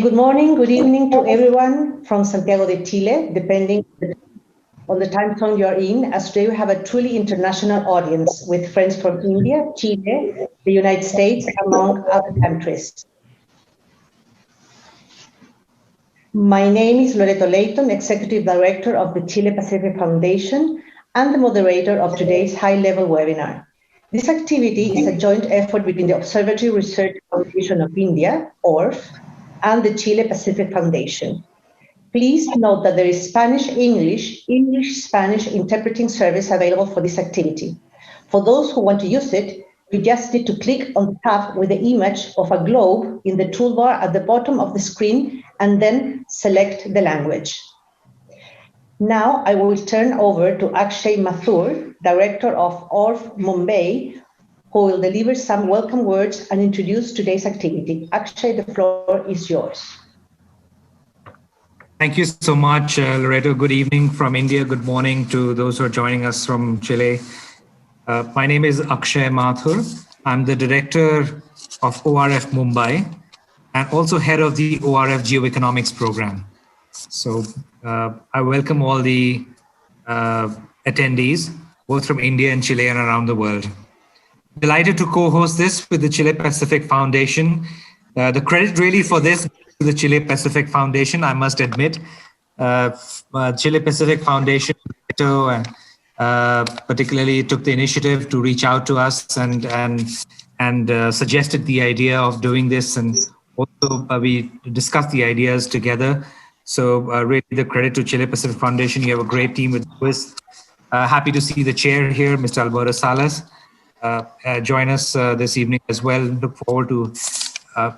Good morning, good evening to everyone from Santiago de Chile, depending on the time zone you're in, as today we have a truly international audience with friends from India, Chile, the United States, among other countries. My name is Loreto Leighton, Executive Director of the Chile Pacific Foundation and the moderator of today's high-level webinar. This activity is a joint effort between the Observatory Research Foundation of India, ORF, and the Chile Pacific Foundation. Please note that there is Spanish-English, English-Spanish interpreting service available for this activity. For those who want to use it, you just need to click on the tab with the image of a globe in the toolbar at the bottom of the screen and then select the language. Now I will turn over to Akshay Mathur, Director of ORF Mumbai, who will deliver some welcome words and introduce today's activity. Akshay, the floor is yours. Thank you so much, Loreto. Good evening from India. Good morning to those who are joining us from Chile. My name is Akshay Mathur. I'm the Director of ORF Mumbai and also head of the ORF Geoeconomics program. So I welcome all the attendees, both from India and Chile and around the world. Delighted to co-host this with the Chile Pacific Foundation. The credit really for this to the Chile Pacific Foundation, I must admit. Chile Pacific Foundation particularly took the initiative to reach out to us and suggested the idea of doing this, and also we discussed the ideas together. So really the credit to Chile Pacific Foundation. You have a great team with Louis. Happy to see the chair here, Mr. Alberto Salas. Join us this evening as well. Look forward to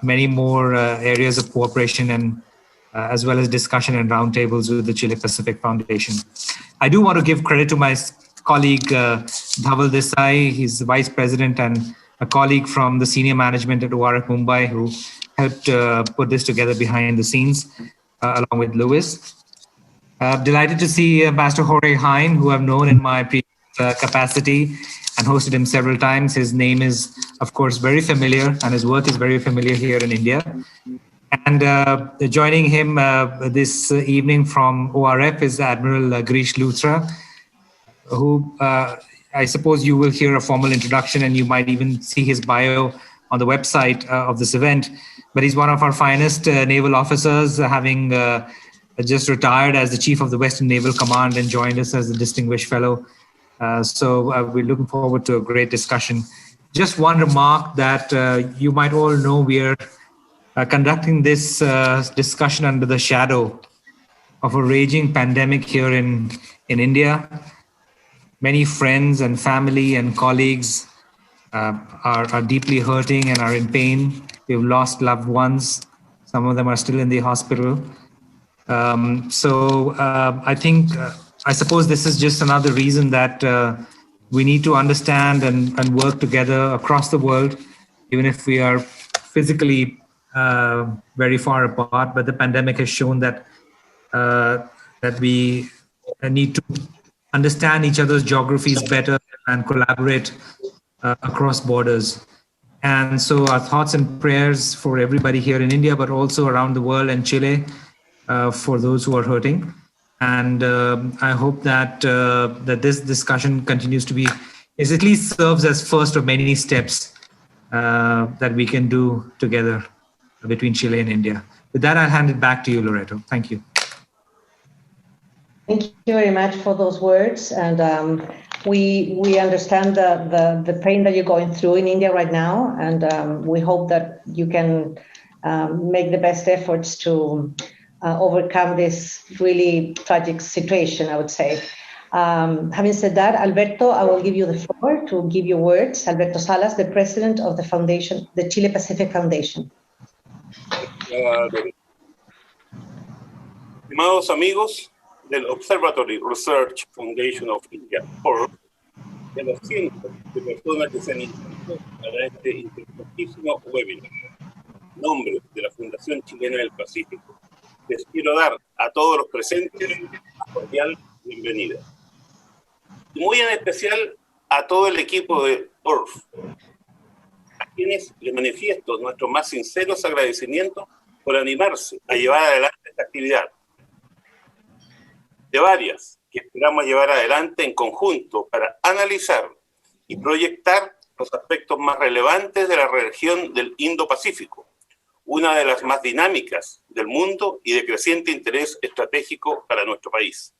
many more areas of cooperation and as well as discussion and roundtables with the Chile Pacific Foundation. I do want to give credit to my colleague Dhaval Desai. He's the Vice President and a colleague from the senior management at ORF Mumbai who helped put this together behind the scenes along with Louis. Delighted to see Pastor Jorge Hein, who I've known in my previous capacity and hosted him several times. His name is, of course, very familiar and his work is very familiar here in India. And joining him this evening from ORF is Admiral Girish Luthra, who I suppose you will hear a formal introduction and you might even see his bio on the website of this event. But he's one of our finest naval officers, having just retired as the Chief of the Western Naval Command and joined us as a distinguished fellow. So we're looking forward to a great discussion. Just one remark that you might all know, we are conducting this discussion under the shadow of a raging pandemic here in India. Many friends and family and colleagues are deeply hurting and are in pain. We've lost loved ones. Some of them are still in the hospital. I suppose this is just another reason that we need to understand and work together across the world, even if we are physically very far apart. But the pandemic has shown that that we need to understand each other's geographies better and collaborate across borders. And so our thoughts and prayers for everybody here in India, but also around the world and Chile for those who are hurting. And I hope that that this discussion continues to be, at least serves as first of many steps that we can do together between Chile and India. With that, I'll hand it back to you, Loreto. Thank you. Thank you very much for those words. And we understand the pain that you're going through in India right now. And we hope that you can make the best efforts to overcome this really tragic situation, I would say. Having said that, Alberto, I will give you the floor to give your words. Alberto Salas, the president of the foundation, the Chile Pacific Foundation. Estimados amigos del Observatory Research Foundation of India, ORF, de los cientos de personas que se han inscrito para este interesantísimo webinar. En nombre de la Fundación Chilena del Pacífico, les quiero dar a todos los presentes una cordial bienvenida. Y muy en especial a todo el equipo de ORF, a quienes les manifiesto nuestros más sinceros agradecimientos por animarse a llevar adelante esta actividad. De varias que esperamos llevar adelante en conjunto para analizar y proyectar los aspectos más relevantes de la región del Indo-Pacífico, una de las más dinámicas del mundo y de creciente interés estratégico para nuestro país.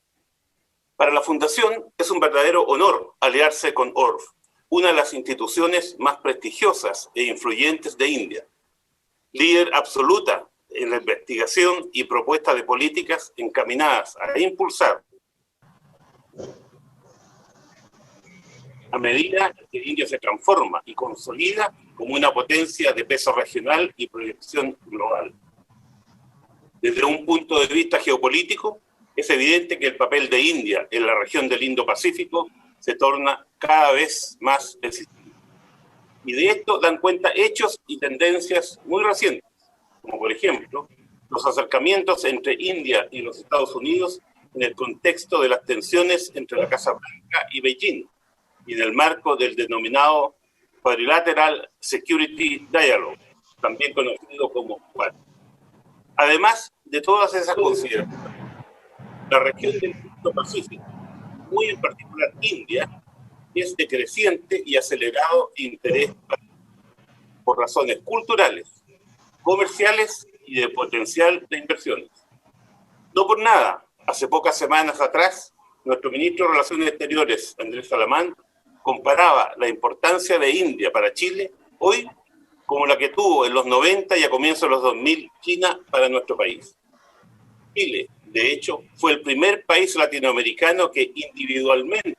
Para la Fundación es un verdadero honor aliarse con ORF, una de las instituciones más prestigiosas e influyentes de India, líder absoluta en la investigación y propuesta de políticas encaminadas a impulsar, a medida que India se transforma y consolida como una potencia de peso regional y proyección global. Desde un punto de vista geopolítico, es evidente que el papel de India en la región del Indo-Pacífico se torna cada vez más decisivo. Y de esto dan cuenta hechos y tendencias muy recientes, como por ejemplo, los acercamientos entre India y los Estados Unidos en el contexto de las tensiones entre la Casa Blanca y Beijing, y en el marco del denominado Quadrilateral Security Dialogue, también conocido como Quad. Además de todas esas consideraciones, la región del Indo-Pacífico, muy en particular India, es de creciente y acelerado interés por razones culturales, comerciales y de potencial de inversiones. No por nada, hace pocas semanas atrás, nuestro ministro de Relaciones Exteriores, Andrés Salamán, comparaba la importancia de India para Chile hoy como la que tuvo en los 90 y a comienzos de los 2000 China para nuestro país. Chile, de hecho, fue el primer país latinoamericano que individualmente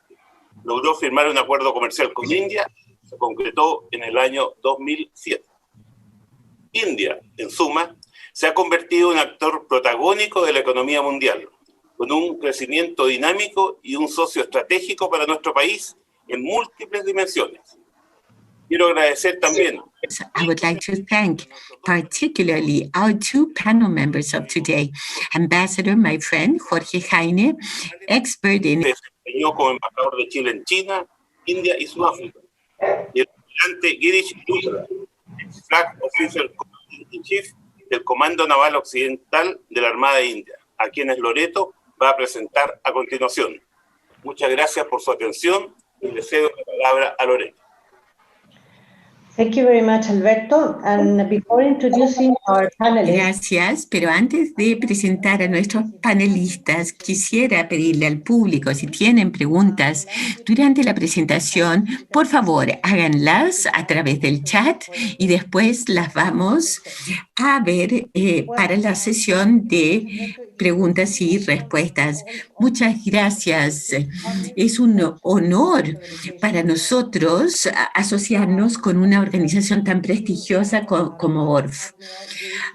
logró firmar un acuerdo comercial con India, se concretó en el año 2007. India, en suma, se ha convertido en un actor protagónico de la economía mundial, con un crecimiento dinámico y un socio estratégico para nuestro país en múltiples dimensiones. Quiero agradecer también. I would like to thank particularly our two panel members of today, Ambassador, my friend, Jorge Jaime, expert in... Se desempeñó como embajador de Chile en China, India y Sudáfrica. Y el almirante Girish Luthra, Flag Officer in Chief del Comando Naval Occidental de la Armada de India, a quienes Loreto va a presentar a continuación. Muchas gracias por su atención y le cedo la palabra a Loreto. Thank you very much, Alberto. And before introducing our panelists, Gracias, pero antes de presentar a nuestros panelistas, quisiera pedirle al público, si tienen preguntas durante la presentación, por favor, háganlas a través del chat y después las vamos a ver para la sesión de preguntas y respuestas. Muchas gracias. Es un honor para nosotros asociarnos con una organización tan prestigiosa como ORF.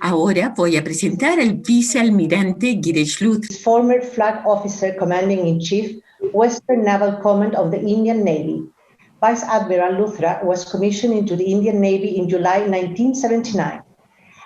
Ahora voy a presentar al vicealmirante Girish Luthra, former Flag Officer Commanding-in-Chief, Western Naval Command of the Indian Navy. Vice Admiral Luthra was commissioned into the Indian Navy in July 1979.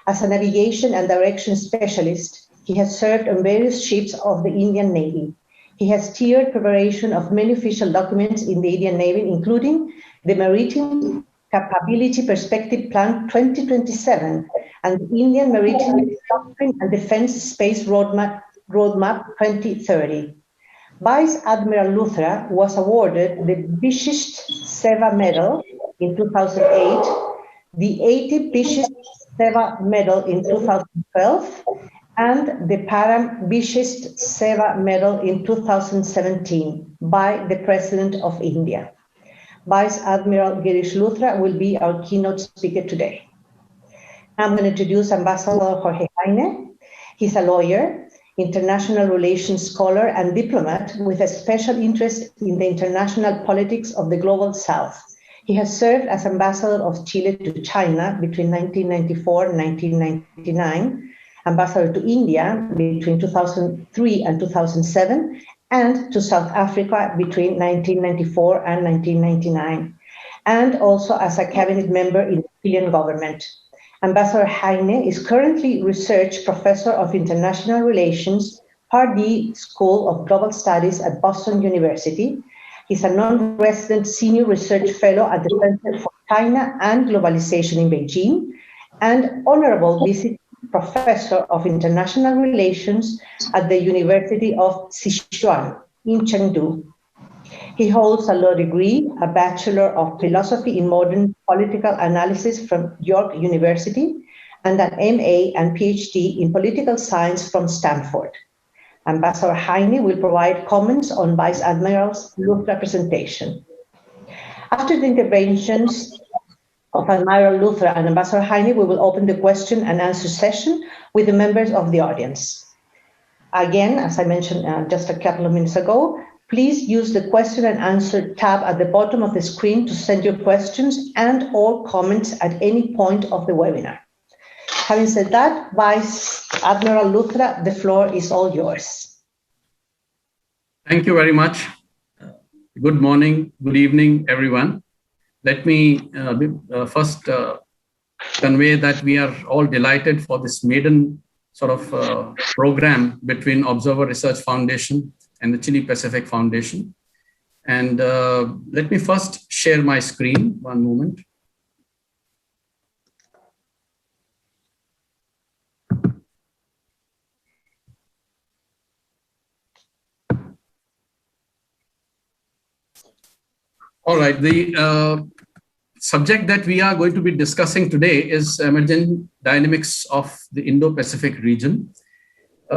As a navigation and direction specialist, he has served on various ships of the Indian Navy. He has steered preparation of many official documents in the Indian Navy, including the Maritime Capability Perspective Plan 2027 and the Indian Maritime Doctrine and Defense Space Roadmap 2030. Vice Admiral Luthra was awarded the Vishisht Seva Medal in 2008, the 80 Vishisht Seva Medal in 2012, and the Param Vishisht Seva Medal in 2017 by the President of India. Vice Admiral Girish Luthra will be our keynote speaker today. I'm going to introduce Ambassador Jorge Jaime. He's a lawyer, international relations scholar, and diplomat with a special interest in the international politics of the Global South. He has served as ambassador of Chile to China between 1994 and 1999, ambassador to India between 2003 and 2007, and to South Africa between 1994 and 1999, and also as a cabinet member in the Chilean government. Ambassador Jaime is currently research professor of international relations, Pardee School of Global Studies at Boston University. He's a non-resident senior research fellow at the Center for China and Globalization in Beijing, and honorable visiting Professor of International Relations at the University of Sichuan in Chengdu. He holds a law degree, a Bachelor of Philosophy in Modern Political Analysis from York University, and an MA and PhD in Political Science from Stanford. Ambassador Heine will provide comments on Vice Admiral Luthra's presentation. After the interventions of Admiral Luthra and Ambassador Heine, we will open the question and answer session with the members of the audience. Again, as I mentioned just a couple of minutes ago, please use the question and answer tab at the bottom of the screen to send your questions and or comments at any point of the webinar. Having said that, Vice Admiral Luthra, the floor is all yours. Thank you very much. Good morning, good evening, everyone. Let me first convey that we are all delighted for this maiden sort of program between Observer Research Foundation and the Chile Pacific Foundation. And let me first share my screen, one moment. All right, the subject that we are going to be discussing today is emerging dynamics of the Indo-Pacific region.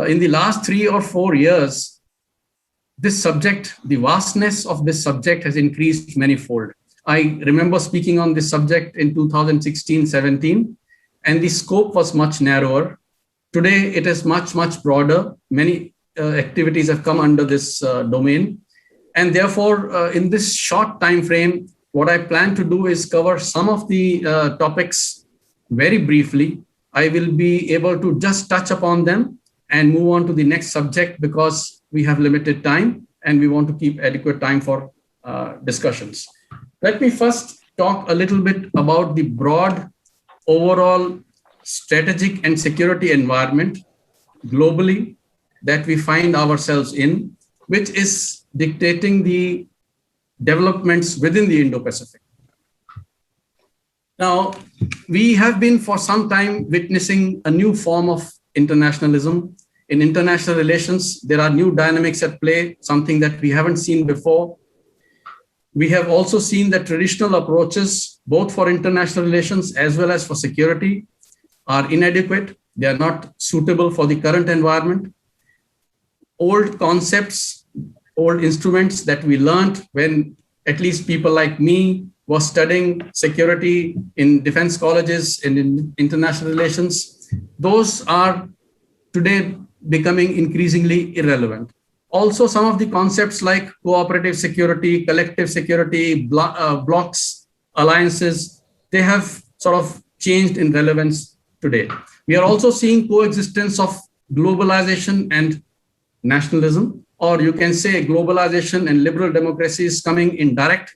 In the last 3 or 4 years, this subject, the vastness of this subject has increased manifold. I remember speaking on this subject in 2016-17, and the scope was much narrower. Today, it is much, much broader. Many activities have come under this domain. And therefore, in this short time frame, what I plan to do is cover some of the topics very briefly. I will be able to just touch upon them and move on to the next subject because we have limited time and we want to keep adequate time for discussions. Let me first talk a little bit about the broad overall strategic and security environment globally that we find ourselves in, which is dictating the developments within the Indo-Pacific. Now, we have been for some time witnessing a new form of internationalism. In international relations, there are new dynamics at play, something that we haven't seen before. We have also seen that traditional approaches, both for international relations as well as for security, are inadequate. They are not suitable for the current environment. Old concepts, old instruments that we learned when at least people like me were studying security in defense colleges and in international relations, those are today becoming increasingly irrelevant. Also, some of the concepts like cooperative security, collective security, blocks, alliances, they have sort of changed in relevance today. We are also seeing coexistence of globalization and nationalism, or you can say globalization and liberal democracies coming in direct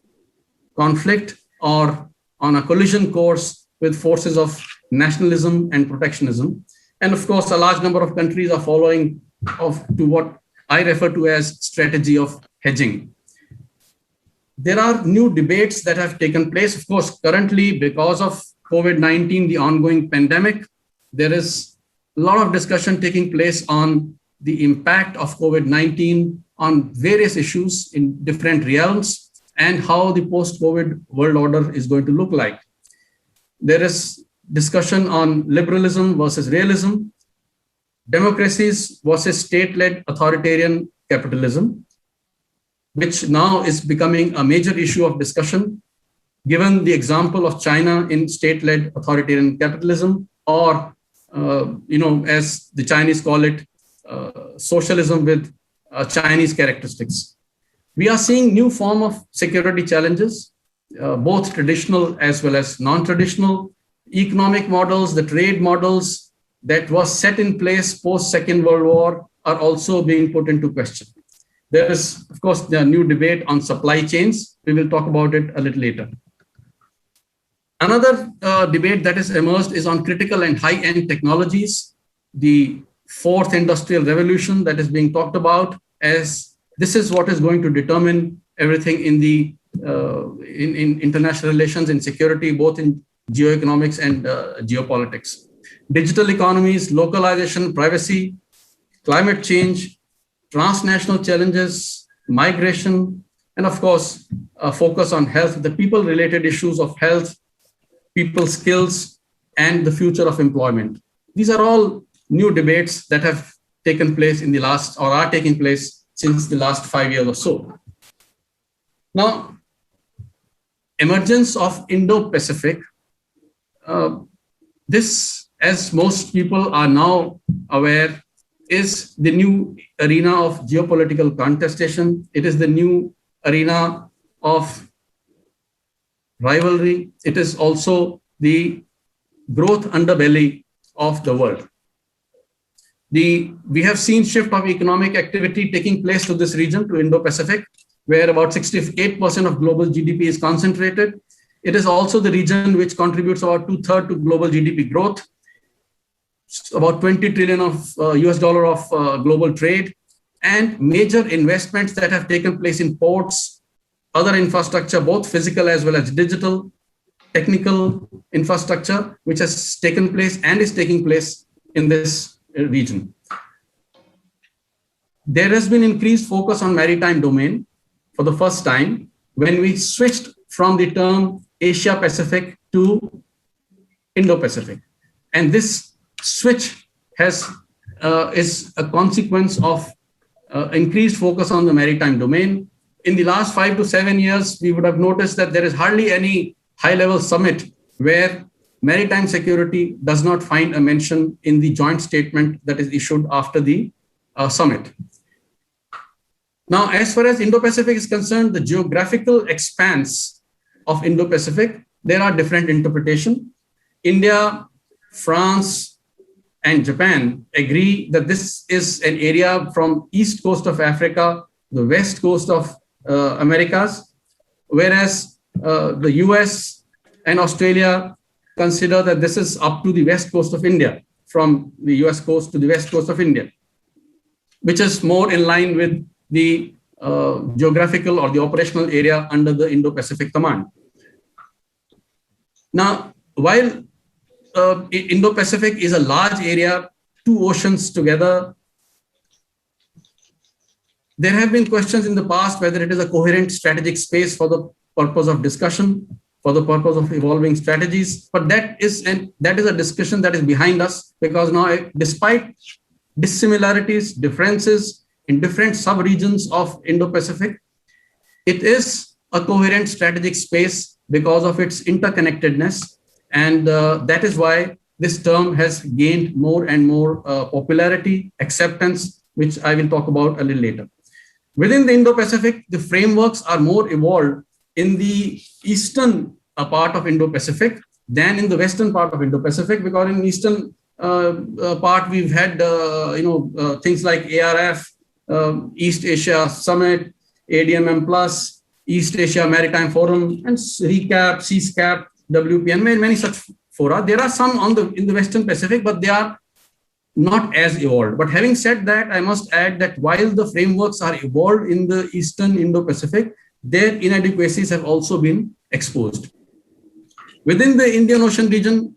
conflict or on a collision course with forces of nationalism and protectionism. And of course, a large number of countries are following to what I refer to as strategy of hedging. There are new debates that have taken place. Of course, currently, because of COVID-19, the ongoing pandemic, there is a lot of discussion taking place on the impact of COVID-19 on various issues in different realms and how the post-COVID world order is going to look like. There is discussion on liberalism versus realism, democracies versus state-led authoritarian capitalism, which now is becoming a major issue of discussion, given the example of China in state-led authoritarian capitalism, or, as the Chinese call it, socialism with Chinese characteristics. We are seeing new form of security challenges, both traditional as well as non-traditional. Economic models, the trade models that was set in place post-Second World War are also being put into question. There is, of course, the new debate on supply chains. We will talk about it a little later. Another debate that has emerged is on critical and high-end technologies. The fourth industrial revolution that is being talked about, as this is what is going to determine everything in the in international relations and security, both in geoeconomics and geopolitics. digital economies, localization, privacy, climate change, transnational challenges, migration, and of course, a focus on health, the people-related issues of health, people skills, and the future of employment. These are all new debates that have taken place in the last, or are taking place since the last 5 years or so. Now, emergence of Indo-Pacific, this, as most people are now aware, is the new arena of geopolitical contestation. It is the new arena of rivalry. It is also the growth underbelly of the world. We have seen shift of economic activity taking place to this region, to Indo-Pacific, where about 68% of global GDP is concentrated. It is also the region which contributes about 2/3 to global GDP growth, about 20 trillion of US dollar of global trade, and major investments that have taken place in ports, other infrastructure, both physical as well as digital, technical infrastructure, which has taken place and is taking place in this region. There has been increased focus on maritime domain for the first time when we switched from the term Asia Pacific to Indo-Pacific. And this switch is a consequence of increased focus on the maritime domain. In the last 5 to 7 years, we would have noticed that there is hardly any high-level summit where maritime security does not find a mention in the joint statement that is issued after the summit. Now, as far as Indo-Pacific is concerned, the geographical expanse of Indo-Pacific, there are different interpretations. India, France, and Japan agree that this is an area from east coast of Africa, the west coast of Americas, whereas the US and Australia consider that this is up to the west coast of India, from the US coast to the west coast of India, which is more in line with the geographical or the operational area under the Indo-Pacific Command. Now, while Indo-Pacific is a large area, 2 oceans together, there have been questions in the past whether it is a coherent strategic space for the purpose of discussion, for the purpose of evolving strategies. But that is a discussion that is behind us, because now, despite dissimilarities, differences in different sub-regions of Indo-Pacific, it is a coherent strategic space because of its interconnectedness. And that is why this term has gained more and more popularity, acceptance, which I will talk about a little later. Within the Indo-Pacific, the frameworks are more evolved in the eastern part of Indo-Pacific than in the western part of Indo-Pacific, because in eastern part we've had things like ARF, East Asia Summit, ADMM Plus, East Asia Maritime Forum, and RECAP, CSCAP, WP, and many such fora. There are some in the Western Pacific, but they are not as evolved. But having said that, I must add that while the frameworks are evolved in the Eastern Indo-Pacific, their inadequacies have also been exposed. Within the Indian Ocean region,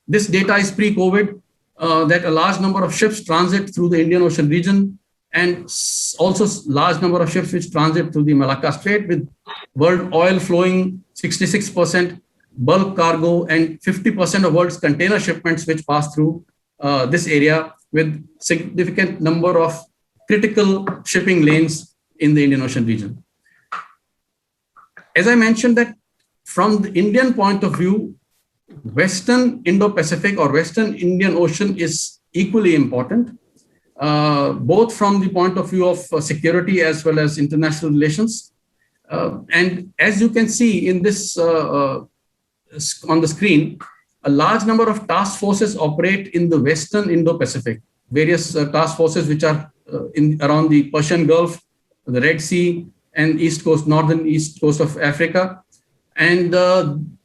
this data is pre-COVID, that a large number of ships transit through the Indian Ocean region, and also large number of ships which transit through the Malacca Strait, with world oil flowing 66%, bulk cargo, and 50% of world's container shipments which pass through this area, with significant number of critical shipping lanes in the Indian Ocean region. As I mentioned, that from the Indian point of view, Western Indo-Pacific or Western Indian Ocean is equally important, both from the point of view of security as well as international relations. And as you can see in this on the screen, a large number of task forces operate in the Western Indo-Pacific, various task forces which are around the Persian Gulf, the Red Sea, and northern east coast of Africa. And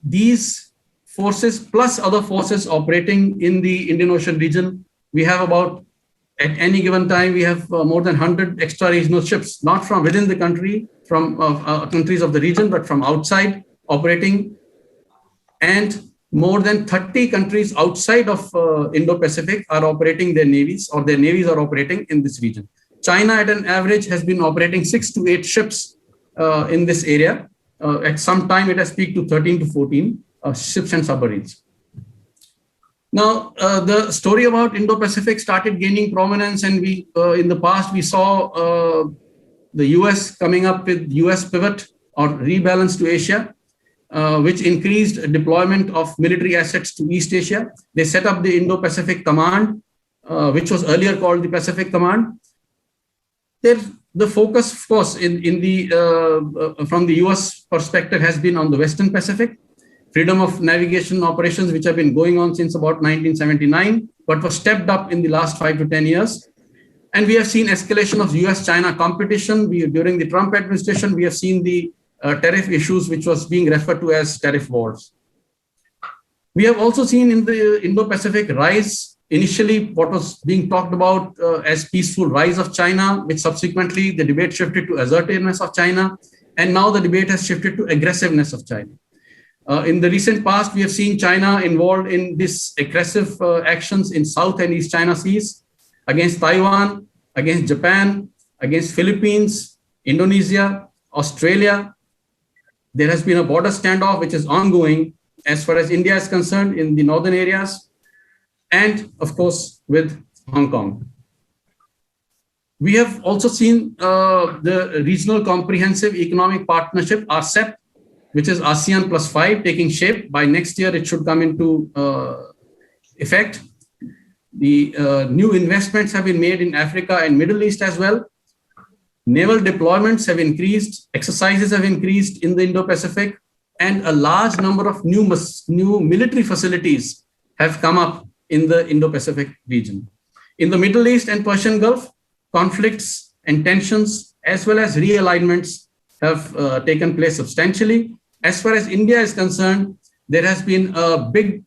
these forces plus other forces operating in the Indian Ocean region, we have about, at any given time, we have more than 100 extra regional ships, not from within the country, from countries of the region, but from outside operating. And more than 30 countries outside of Indo-Pacific are operating their navies, or their navies are operating in this region. China at an average has been operating 6 to 8 ships in this area. At some time it has peaked to 13 to 14 ships and submarines. Now, the story about Indo-Pacific started gaining prominence, and we, in the past, we saw the US coming up with US pivot or rebalance to Asia, which increased deployment of military assets to East Asia. They set up the Indo-Pacific Command, which was earlier called the Pacific Command. The focus, of course, from the US perspective has been on the Western Pacific. Freedom of navigation operations, which have been going on since about 1979, but was stepped up in the last 5 to 10 years. And we have seen escalation of US-China competition. During the Trump administration, we have seen the tariff issues, which was being referred to as tariff wars. We have also seen in the Indo-Pacific rise, initially what was being talked about as peaceful rise of China, which subsequently the debate shifted to assertiveness of China. And now the debate has shifted to aggressiveness of China. In the recent past, we have seen China involved in these aggressive actions in South and East China Seas against Taiwan, against Japan, against Philippines, Indonesia, Australia. There has been a border standoff which is ongoing as far as India is concerned in the northern areas, and of course with Hong Kong. We have also seen the Regional Comprehensive Economic Partnership, RCEP, which is ASEAN plus 5, taking shape. By next year, it should come into effect. The new investments have been made in Africa and Middle East as well. Naval deployments have increased, exercises have increased in the Indo-Pacific, and a large number of new military facilities have come up in the Indo-Pacific region. In the Middle East and Persian Gulf, conflicts and tensions, as well as realignments, have taken place substantially. As far as India is concerned, there has been a big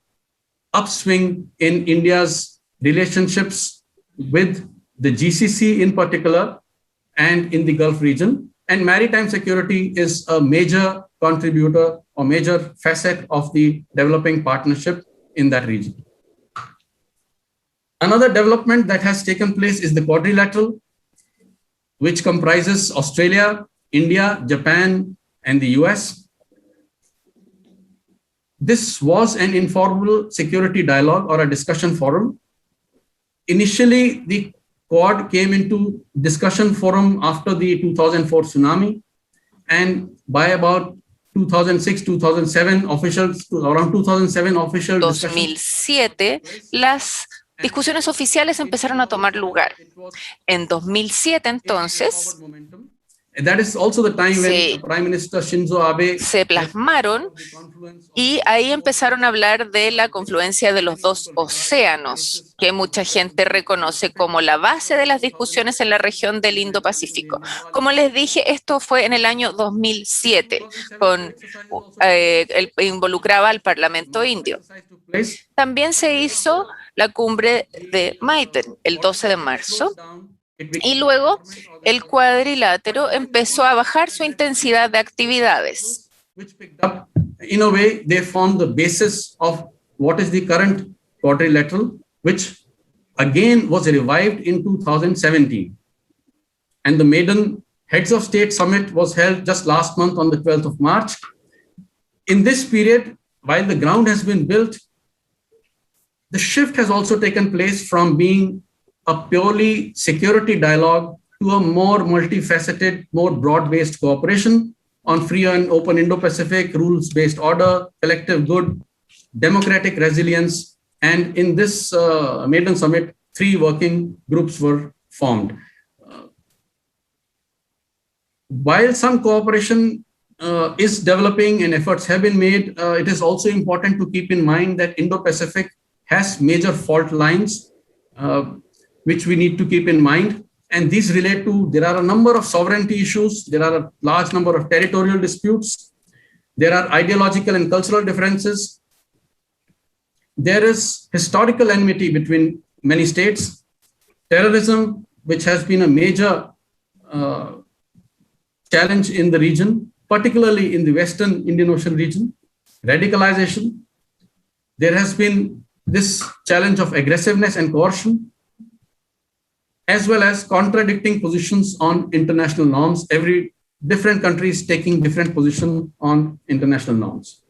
upswing in India's relationships with the GCC in particular and in the Gulf region. And maritime security is a major contributor or major facet of the developing partnership in that region. Another development that has taken place is the Quadrilateral, which comprises Australia, India, Japan, and the US. This was an informal security dialogue or a discussion forum. Initially, the Quad came into discussion forum after the 2004 tsunami, and by about 2006, 2007 officials, around 2007 official 2007, las discusiones oficiales empezaron a tomar lugar. En 2007, entonces, that is also the time when Prime Minister Shinzo Abe se plasmaron y ahí empezaron a hablar de la confluencia de los dos océanos, que mucha gente reconoce como la base de las discusiones en la región del Indo-Pacífico. Como les dije, esto fue en el año 2007, involucraba al Parlamento indio. También se hizo la cumbre de Maiten el 12 de marzo. Y luego el cuadrilátero empezó a bajar su intensidad de actividades. In a way, they formed the basis of what is the current quadrilateral, which again was revived in 2017. And the maiden Heads of State Summit was held just last month on the 12th of March. In this period, while the ground has been built, the shift has also taken place from being a purely security dialogue to a more multifaceted, more broad-based cooperation on free and open Indo-Pacific, rules-based order, collective good, democratic resilience. And in this maiden summit, 3 working groups were formed. While some cooperation is developing and efforts have been made, it is also important to keep in mind that Indo-Pacific has major fault lines, which we need to keep in mind. And these relate to, there are a number of sovereignty issues, there are a large number of territorial disputes, there are ideological and cultural differences, there is historical enmity between many states, terrorism, which has been a major challenge in the region, particularly in the Western Indian Ocean region, radicalization, there has been this challenge of aggressiveness and coercion, as well as contradicting positions on international norms. Every different country is taking different position on international norms.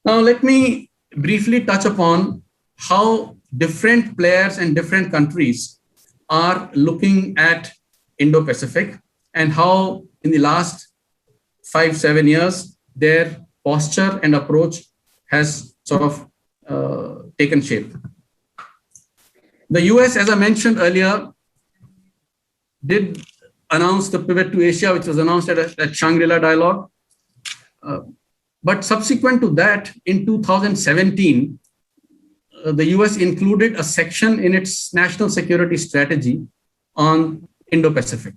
Now, let me briefly touch upon how different players and different countries are looking at Indo-Pacific and how in the last 5-7 years, their posture and approach has sort of taken shape. The US, as I mentioned earlier, did announce the pivot to Asia, which was announced at Shangri-La Dialogue. But subsequent to that, in 2017, the US included a section in its national security strategy on Indo-Pacific.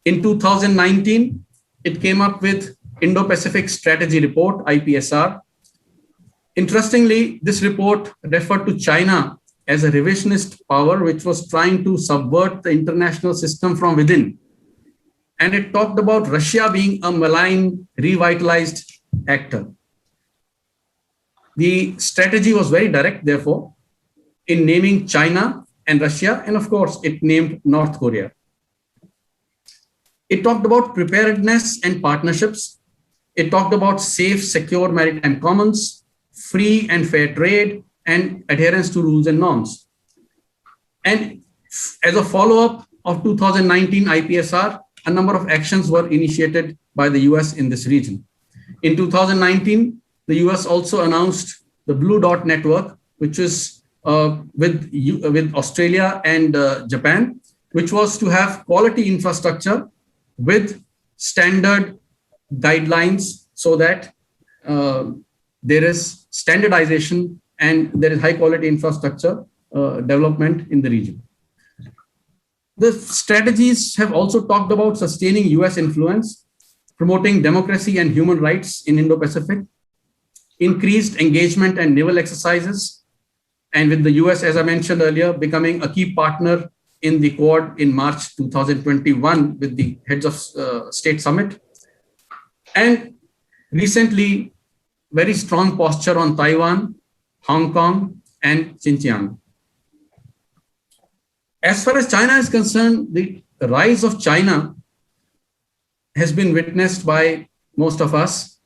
In 2019, it came up with Indo-Pacific Strategy Report, IPSR. Interestingly, this report referred to China as a revisionist power, which was trying to subvert the international system from within. And it talked about Russia being a malign, revitalized actor. The strategy was very direct, therefore, in naming China and Russia, and of course, it named North Korea. It talked about preparedness and partnerships. It talked about safe, secure maritime commons, free and fair trade, and adherence to rules and norms. And as a follow-up of 2019 IPSR, a number of actions were initiated by the US in this region. In 2019, the US also announced the Blue Dot Network, which is with Australia and Japan, which was to have quality infrastructure with standard guidelines so that there is standardization and there is high quality infrastructure development in the region. The strategies have also talked about sustaining US influence, promoting democracy and human rights in Indo-Pacific, increased engagement and naval exercises, and with the US, as I mentioned earlier, becoming a key partner in the Quad in March 2021 with the Heads of State Summit. And recently, very strong posture on Taiwan, Hong Kong, and Xinjiang. As far as China is concerned, the rise of China has been witnessed by most of us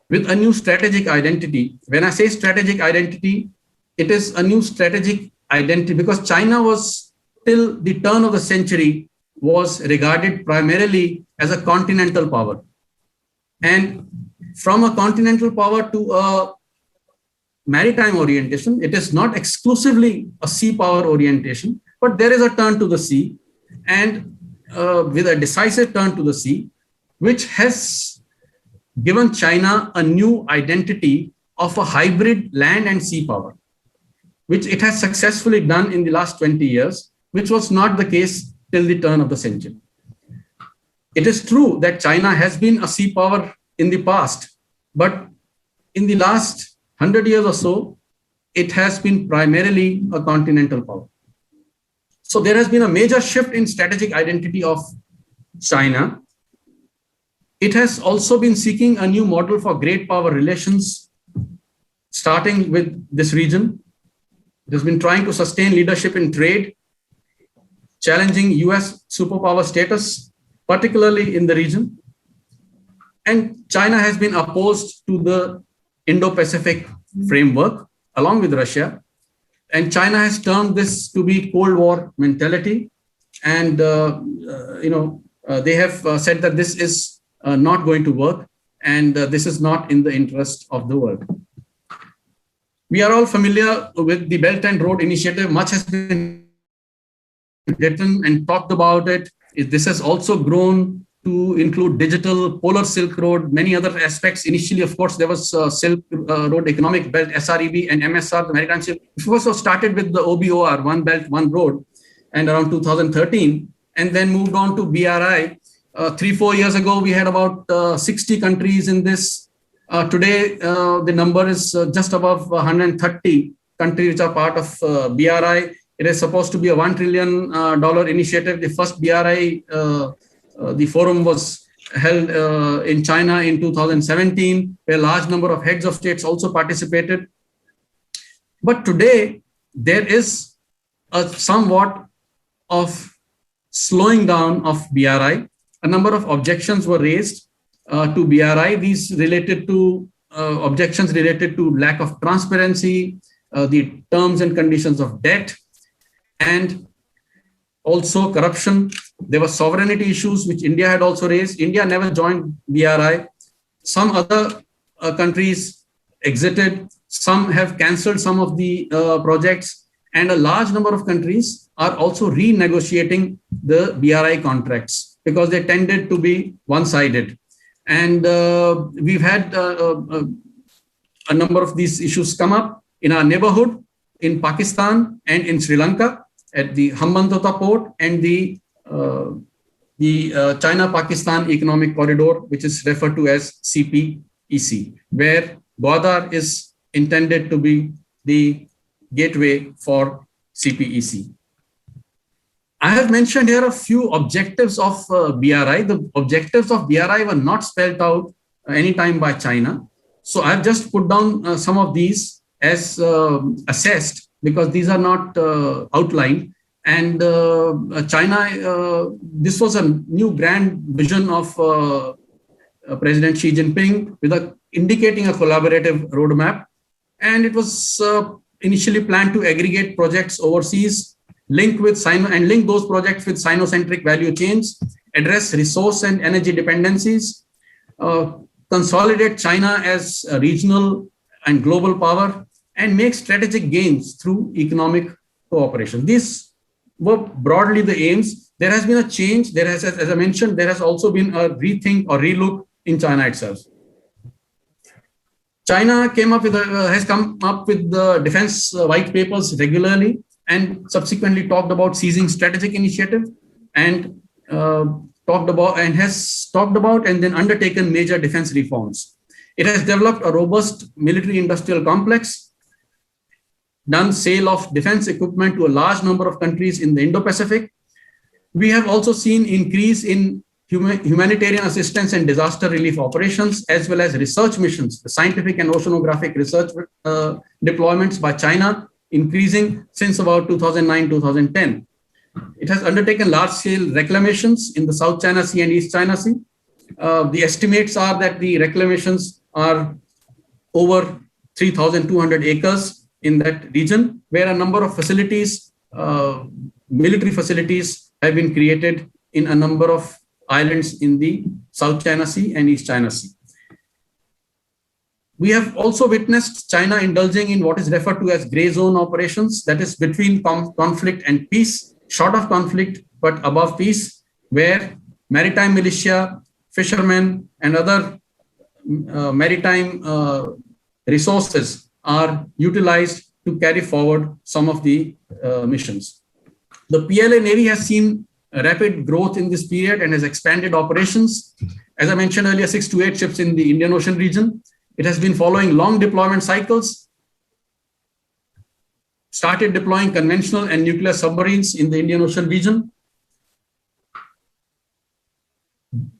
with a new strategic identity. When I say strategic identity, it is a new strategic identity because China was, till the turn of the century, was regarded primarily as a continental power. And from a continental power to a maritime orientation, it is not exclusively a sea power orientation, but there is a turn to the sea, and with a decisive turn to the sea, which has given China a new identity of a hybrid land and sea power, which it has successfully done in the last 20 years, which was not the case till the turn of the century. It is true that China has been a sea power in the past, but in the last 100 years or so, it has been primarily a continental power. So there has been a major shift in strategic identity of China. It has also been seeking a new model for great power relations, starting with this region. It has been trying to sustain leadership in trade, challenging US superpower status, particularly in the region. And China has been opposed to the Indo-Pacific framework along with Russia. And China has termed this to be Cold War mentality. And, they have said that this is not going to work. And this is not in the interest of the world. We are all familiar with the Belt and Road Initiative. Much has been written and talked about it. This has also grown to include digital, Polar Silk Road, many other aspects. Initially, of course, there was Silk Road Economic Belt, SREB, and MSR, the Maritime Silk. It also started with the OBOR, One Belt, One Road, and around 2013, and then moved on to BRI. 3-4 years ago, we had about 60 countries in this. Today, the number is just above 130 countries which are part of BRI. It is supposed to be a $1 trillion initiative. The first BRI, the forum was held in China in 2017, where a large number of heads of states also participated. But today, there is a somewhat of slowing down of BRI. A number of objections were raised to BRI. These related to objections related to lack of transparency, the terms and conditions of debt, and also corruption. There were sovereignty issues which India had also raised. India never joined BRI. Some other countries exited. Some have cancelled some of the projects, and a large number of countries are also renegotiating the BRI contracts because they tended to be one-sided. And we've had a number of these issues come up in our neighborhood, in Pakistan and in Sri Lanka, at the Hambantota port and the China-Pakistan Economic Corridor, which is referred to as CPEC, where Gwadar is intended to be the gateway for CPEC. I have mentioned here a few objectives of BRI. The objectives of BRI were not spelled out any time by China. So I've just put down some of these as assessed, because these are not outlined. And China, this was a new grand vision of President Xi Jinping with indicating a collaborative roadmap. And it was initially planned to aggregate projects overseas, link those projects with Sino-centric value chains, address resource and energy dependencies, consolidate China as a regional and global power, and make strategic gains through economic cooperation. These were broadly the aims. There has been a change. There has, as I mentioned, there has also been a rethink or relook in China itself. China has come up with the defense white papers regularly, and subsequently talked about seizing strategic initiative, and has talked about and then undertaken major defense reforms. It has developed a robust military industrial complex, done sale of defense equipment to a large number of countries in the Indo-Pacific. We have also seen increase in humanitarian assistance and disaster relief operations, as well as research missions, the scientific and oceanographic research deployments by China, increasing since about 2009-2010. It has undertaken large-scale reclamations in the South China Sea and East China Sea. The estimates are that the reclamations are over 3,200 acres in that region, where a number of facilities, military facilities, have been created in a number of islands in the South China Sea and East China Sea. We have also witnessed China indulging in what is referred to as gray zone operations, that is between conflict and peace, short of conflict but above peace, where maritime militia, fishermen, and other maritime resources are utilized to carry forward some of the missions. The PLA Navy has seen rapid growth in this period and has expanded operations. As I mentioned earlier, 6 to 8 ships in the Indian Ocean region. It has been following long deployment cycles, started deploying conventional and nuclear submarines in the Indian Ocean region.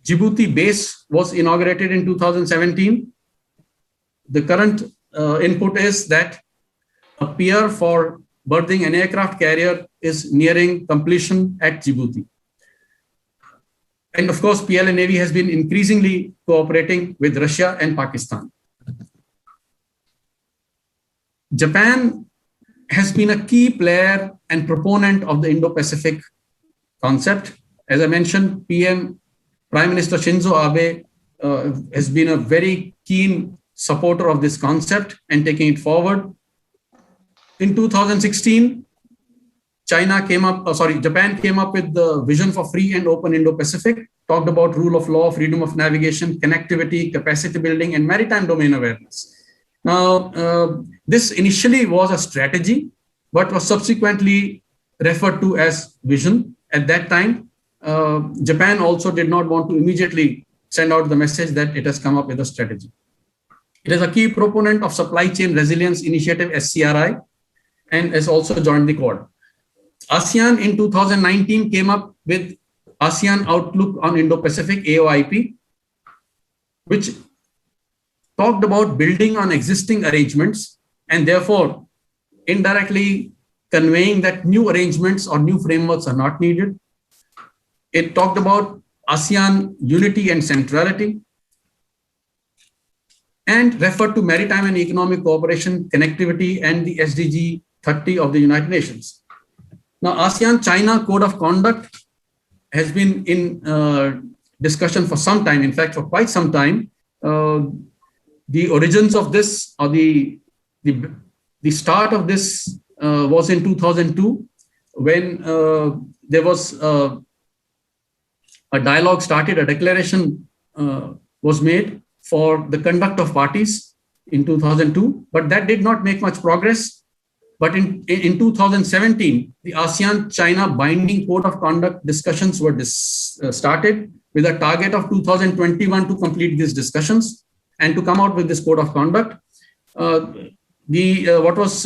Djibouti base was inaugurated in 2017. The current input is that a pier for berthing an aircraft carrier is nearing completion at Djibouti. And of course, PLA Navy has been increasingly cooperating with Russia and Pakistan. Japan has been a key player and proponent of the Indo-Pacific concept. As I mentioned, Prime Minister Shinzo Abe has been a very keen supporter of this concept and taking it forward. In 2016, Japan came up with the vision for free and open Indo-Pacific, talked about rule of law, freedom of navigation, connectivity, capacity building, and maritime domain awareness. Now, this initially was a strategy, but was subsequently referred to as vision. At that time, Japan also did not want to immediately send out the message that it has come up with a strategy. It is a key proponent of Supply Chain Resilience Initiative, SCRI, and has also joined the Quad. ASEAN in 2019 came up with ASEAN Outlook on Indo-Pacific, AOIP, which talked about building on existing arrangements and therefore indirectly conveying that new arrangements or new frameworks are not needed. It talked about ASEAN unity and centrality and referred to maritime and economic cooperation, connectivity, and the SDG 30 of the United Nations. Now, ASEAN-China Code of Conduct has been in discussion for some time, in fact, for quite some time. The origins of this, or the start of this was in 2002, when there was a dialogue started, a declaration was made for the conduct of parties in 2002, but that did not make much progress. But in 2017, the ASEAN-China binding code of conduct discussions were started with a target of 2021 to complete these discussions and to come out with this code of conduct. What was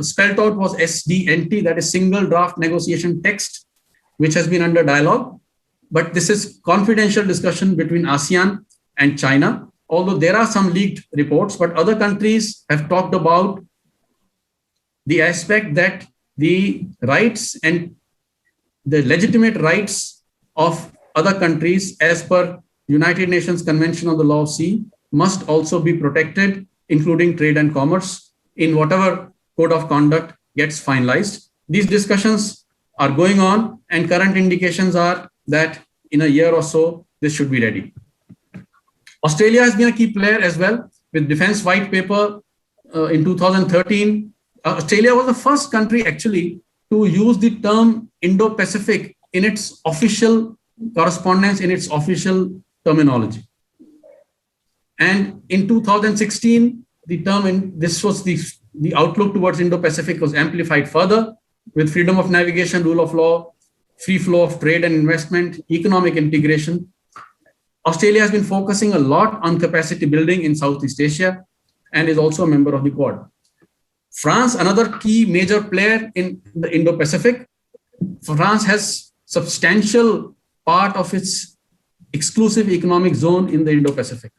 spelled out was SDNT, that is single draft negotiation text, which has been under dialogue. But this is confidential discussion between ASEAN and China, although there are some leaked reports, but other countries have talked about the aspect that the rights and the legitimate rights of other countries as per United Nations Convention on the Law of Sea must also be protected, including trade and commerce, in whatever code of conduct gets finalized. These discussions are going on, and current indications are that in a year or so, this should be ready. Australia has been a key player as well with Defense White Paper in 2013. Australia was the first country actually to use the term Indo-Pacific in its official correspondence, in its official terminology. And in 2016, the term, this was the outlook towards Indo-Pacific was amplified further with freedom of navigation, rule of law, free flow of trade and investment, economic integration. Australia has been focusing a lot on capacity building in Southeast Asia and is also a member of the Quad. France, another key major player in the Indo-Pacific. France has substantial part of its exclusive economic zone in the Indo-Pacific.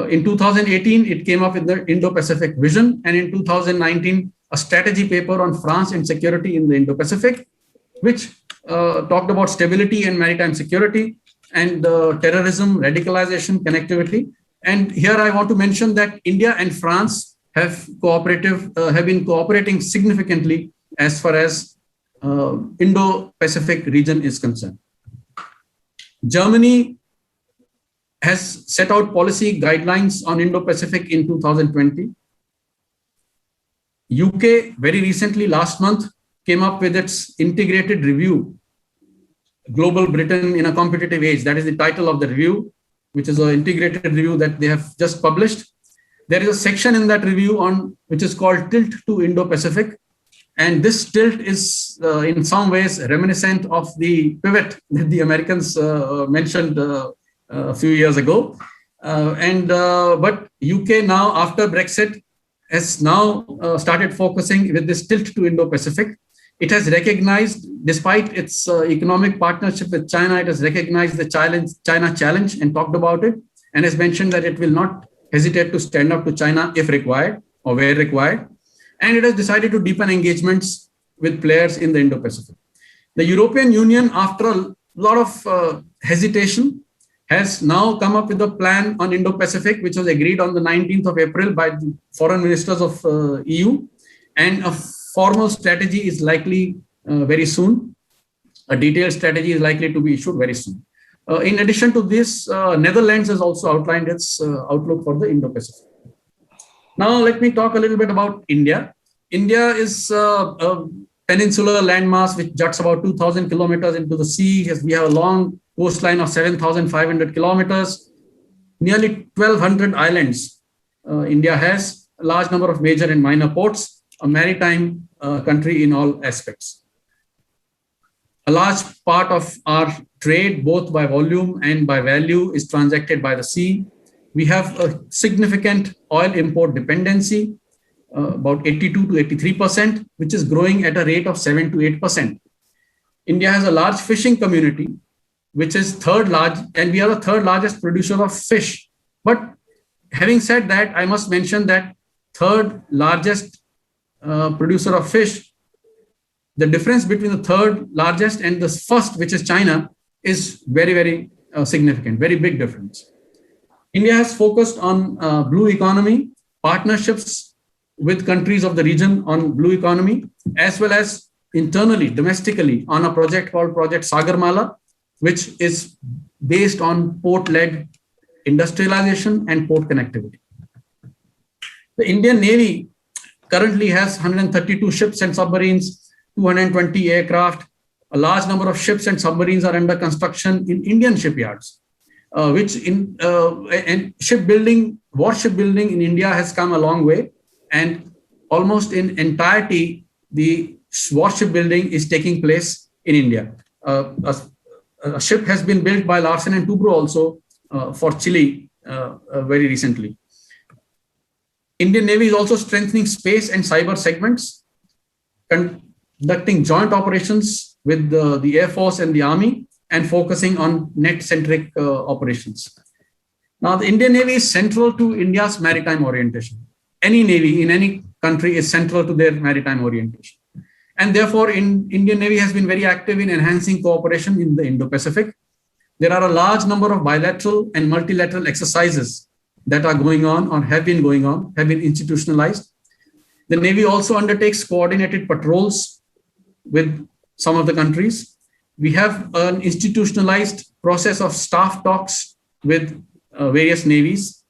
In 2018, it came up with the Indo-Pacific vision, and in 2019, a strategy paper on France and security in the Indo-Pacific, which talked about stability and maritime security and terrorism, radicalization, connectivity. And here I want to mention that India and France have been cooperating significantly as far as Indo-Pacific region is concerned. Germany has set out policy guidelines on Indo-Pacific in 2020. UK very recently, last month, came up with its integrated review, Global Britain in a Competitive Age. That is the title of the review, which is an integrated review that they have just published. There is a section in that review on which is called Tilt to Indo-Pacific. And this tilt is in some ways reminiscent of the pivot that the Americans mentioned a few years ago. But UK now, after Brexit, has now started focusing with this tilt to Indo-Pacific. It has recognized, despite its economic partnership with China, it has recognized the China challenge and talked about it, and has mentioned that it will not hesitate to stand up to China if required or where required. And it has decided to deepen engagements with players in the Indo-Pacific. The European Union, after a lot of hesitation, has now come up with a plan on Indo-Pacific, which was agreed on the 19th of April by the foreign ministers of EU. And a formal strategy is likely very soon. A detailed strategy is likely to be issued very soon. In addition to this, Netherlands has also outlined its outlook for the Indo-Pacific. Now, let me talk a little bit about India. India is a peninsular landmass which juts about 2,000 kilometers into the sea. We have a long coastline of 7,500 kilometers, nearly 1,200 islands. India has a large number of major and minor ports, a maritime country in all aspects. A large part of our trade, both by volume and by value, is transacted by the sea. We have a significant oil import dependency, about 82 to 83%, which is growing at a rate of 7 to 8%. India has a large fishing community, which is third large, and we are the third largest producer of fish But having said that, I must mention that third largest producer of fish, the difference between the third largest and the first, which is China, is very, very significant, very big difference. India has focused on blue economy, partnerships with countries of the region on blue economy, as well as internally, domestically, on a project called Project Sagar, which is based on port-led industrialization and port connectivity. The Indian Navy currently has 132 ships and submarines, 220 aircraft. A large number of ships and submarines are under construction in Indian shipyards, and shipbuilding, warship building in India has come a long way, and almost in entirety, the warship building is taking place in India. A ship has been built by Larsen and Toubro also for Chile very recently. Indian Navy is also strengthening space and cyber segments, conducting joint operations with the Air Force and the Army, and focusing on net-centric operations. Now, the Indian Navy is central to India's maritime orientation. Any Navy in any country is central to their maritime orientation. And therefore, Indian Navy has been very active in enhancing cooperation in the Indo-Pacific. There are a large number of bilateral and multilateral exercises that are going on or have been going on, have been institutionalized. The Navy also undertakes coordinated patrols with some of the countries. We have an institutionalized process of staff talks with various navies.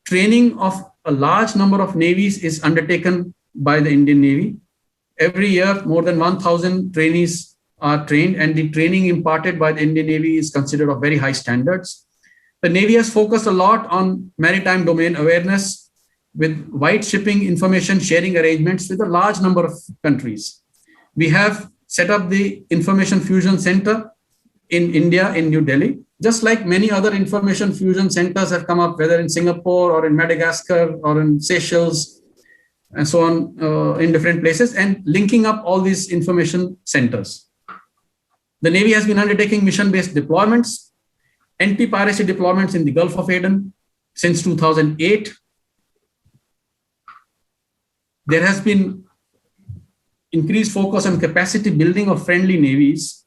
Training of a large number of navies is undertaken by the Indian Navy. Every year, more than 1,000 trainees are trained, and the training imparted by the Indian Navy is considered of very high standards. The Navy has focused a lot on maritime domain awareness with wide shipping information sharing arrangements with a large number of countries. We have set up the Information Fusion Center in India, in New Delhi, just like many other information fusion centers have come up, whether in Singapore or in Madagascar or in Seychelles, and so on, in different places, and linking up all these information centers. The Navy has been undertaking mission-based deployments, anti-piracy deployments in the Gulf of Aden since 2008. There has been increased focus on capacity building of friendly navies.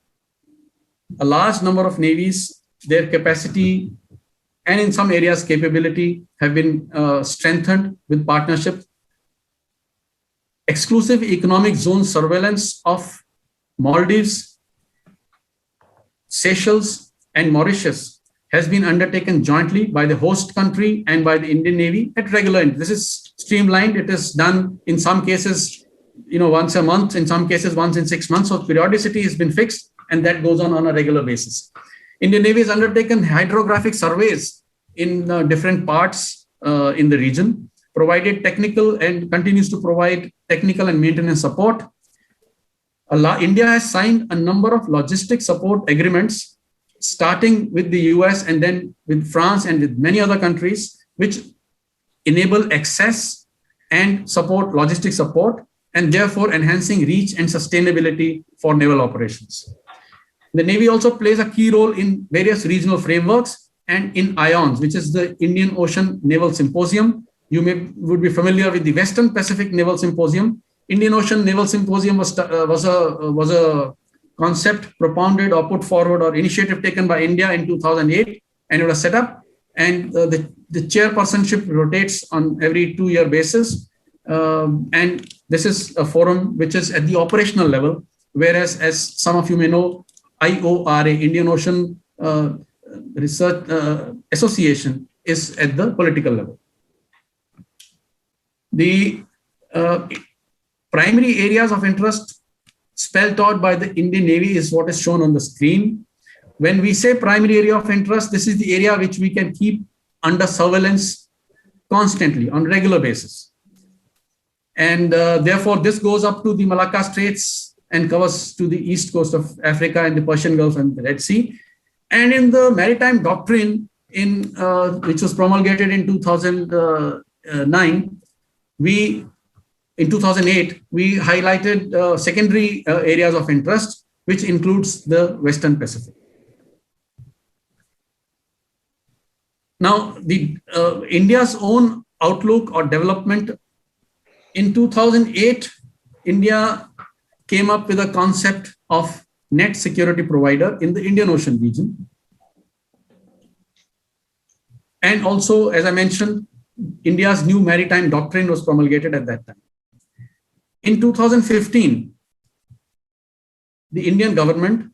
A large number of navies, their capacity and in some areas capability have been strengthened with partnership. Exclusive economic zone surveillance of Maldives, Seychelles, and Mauritius has been undertaken jointly by the host country and by the Indian Navy at regular intervals. This is streamlined. It is done in some cases, once a month, in some cases once in 6 months. So periodicity has been fixed, and that goes on a regular basis. Indian Navy has undertaken hydrographic surveys in different parts in the region, provided technical and continues to provide technical and maintenance support. India has signed a number of logistic support agreements, starting with the US and then with France and with many other countries, which enable access and support, logistic support, and therefore enhancing reach and sustainability for naval operations. The Navy also plays a key role in various regional frameworks and in IONS, which is the Indian Ocean Naval Symposium. You would be familiar with the Western Pacific Naval Symposium. Indian Ocean Naval Symposium was a concept propounded or put forward or initiative taken by India in 2008, and it was set up. And the chairpersonship rotates on every 2-year basis. And this is a forum which is at the operational level, whereas, as some of you may know, IORA, Indian Ocean Research Association, is at the political level. The primary areas of interest spelled out by the Indian Navy is what is shown on the screen. When we say primary area of interest, this is the area which we can keep under surveillance constantly on regular basis. And therefore, this goes up to the Malacca Straits and covers to the east coast of Africa and the Persian Gulf and the Red Sea. And in the maritime doctrine, which was promulgated in 2009, in 2008, we highlighted secondary areas of interest, which includes the Western Pacific. Now, the India's own outlook or development, in 2008, India came up with a concept of net security provider in the Indian Ocean region. And also, as I mentioned, India's new maritime doctrine was promulgated at that time. In 2015, the Indian government,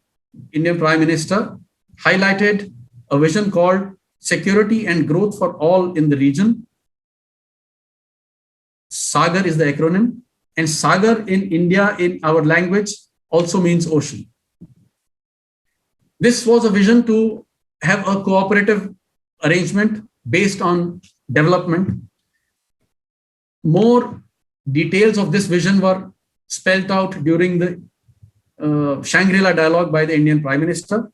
Indian Prime Minister, highlighted a vision called Security and Growth for All in the Region. Sagar is the acronym, and Sagar in India, in our language, also means ocean. This was a vision to have a cooperative arrangement based on development. More details of this vision were spelled out during the Shangri-La dialogue by the Indian Prime Minister.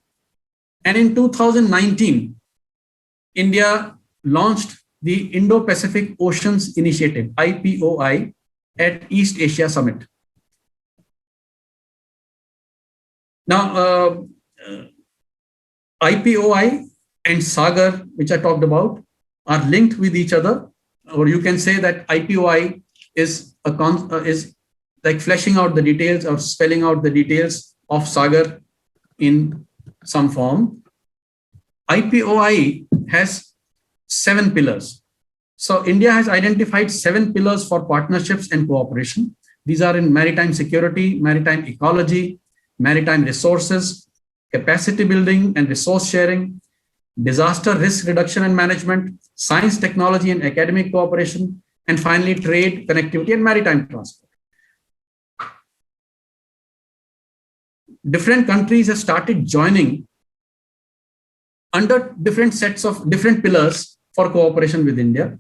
And in 2019, India launched the Indo-Pacific Oceans Initiative, IPOI, at East Asia Summit. Now, IPOI and Sagar, which I talked about, are linked with each other, or you can say that IPOI is like fleshing out the details or spelling out the details of Sagar in some form. IPOI has 7 pillars. So India has identified 7 pillars for partnerships and cooperation. These are in maritime security, maritime ecology, maritime resources, capacity building and resource sharing, disaster risk reduction and management, science, technology and academic cooperation, and finally trade, connectivity and maritime transport. Different countries have started joining under different sets of different pillars for cooperation with India.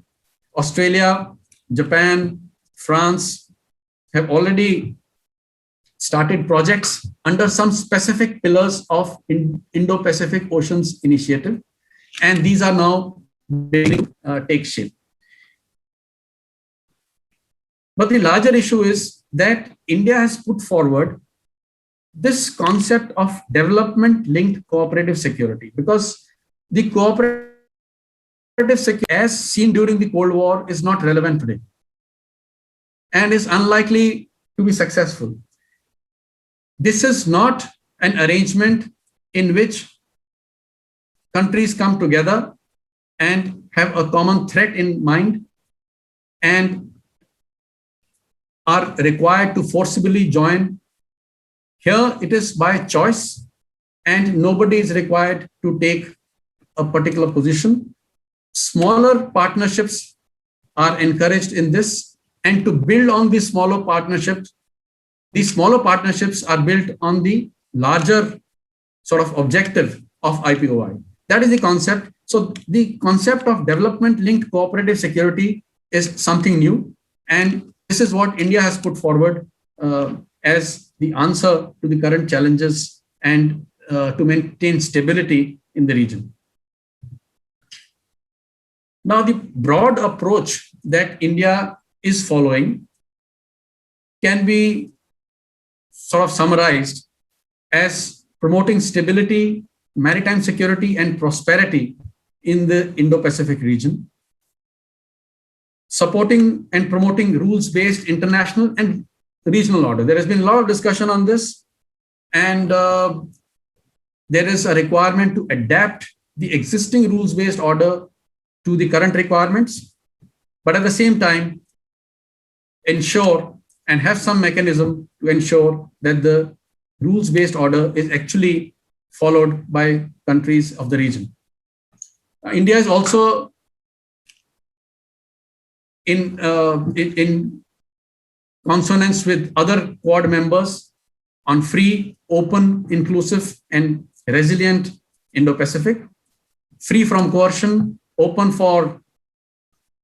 Australia, Japan, France have already started projects under some specific pillars of Indo-Pacific Oceans Initiative, and these are now beginning to take shape. But the larger issue is that India has put forward this concept of development-linked cooperative security, because the cooperative security, as seen during the Cold War, is not relevant today and is unlikely to be successful. This is not an arrangement in which countries come together and have a common threat in mind and are required to forcibly join. Here it is by choice, and nobody is required to take a particular position. Smaller partnerships are encouraged in this, and to build on these smaller partnerships are built on the larger sort of objective of IPOI. That is the concept. So the concept of development-linked cooperative security is something new, and this is what India has put forward as the answer to the current challenges and to maintain stability in the region. Now, the broad approach that India is following can be sort of summarized as promoting stability, maritime security, and prosperity in the Indo-Pacific region, supporting and promoting rules-based international and regional order. There has been a lot of discussion on this, and there is a requirement to adapt the existing rules-based order to the current requirements, but at the same time, ensure and have some mechanism to ensure that the rules-based order is actually followed by countries of the region. India is also in consonance with other Quad members on free, open, inclusive, and resilient Indo-Pacific, free from coercion, open for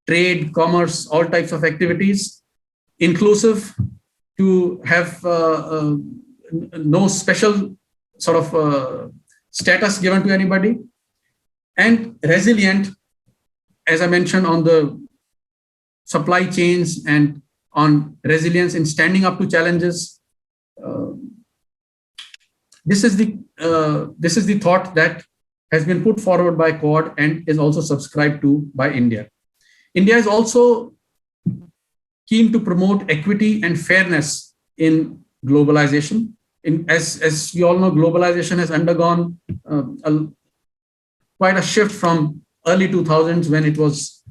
trade, commerce, all types of activities, inclusive to have no special sort of status given to anybody, and resilient, as I mentioned, on the supply chains and on resilience in standing up to challenges. This is the thought that has been put forward by Quad and is also subscribed to by India. India is also keen to promote equity and fairness in globalization. As you all know, globalization has undergone quite a shift from early 2000s when it was,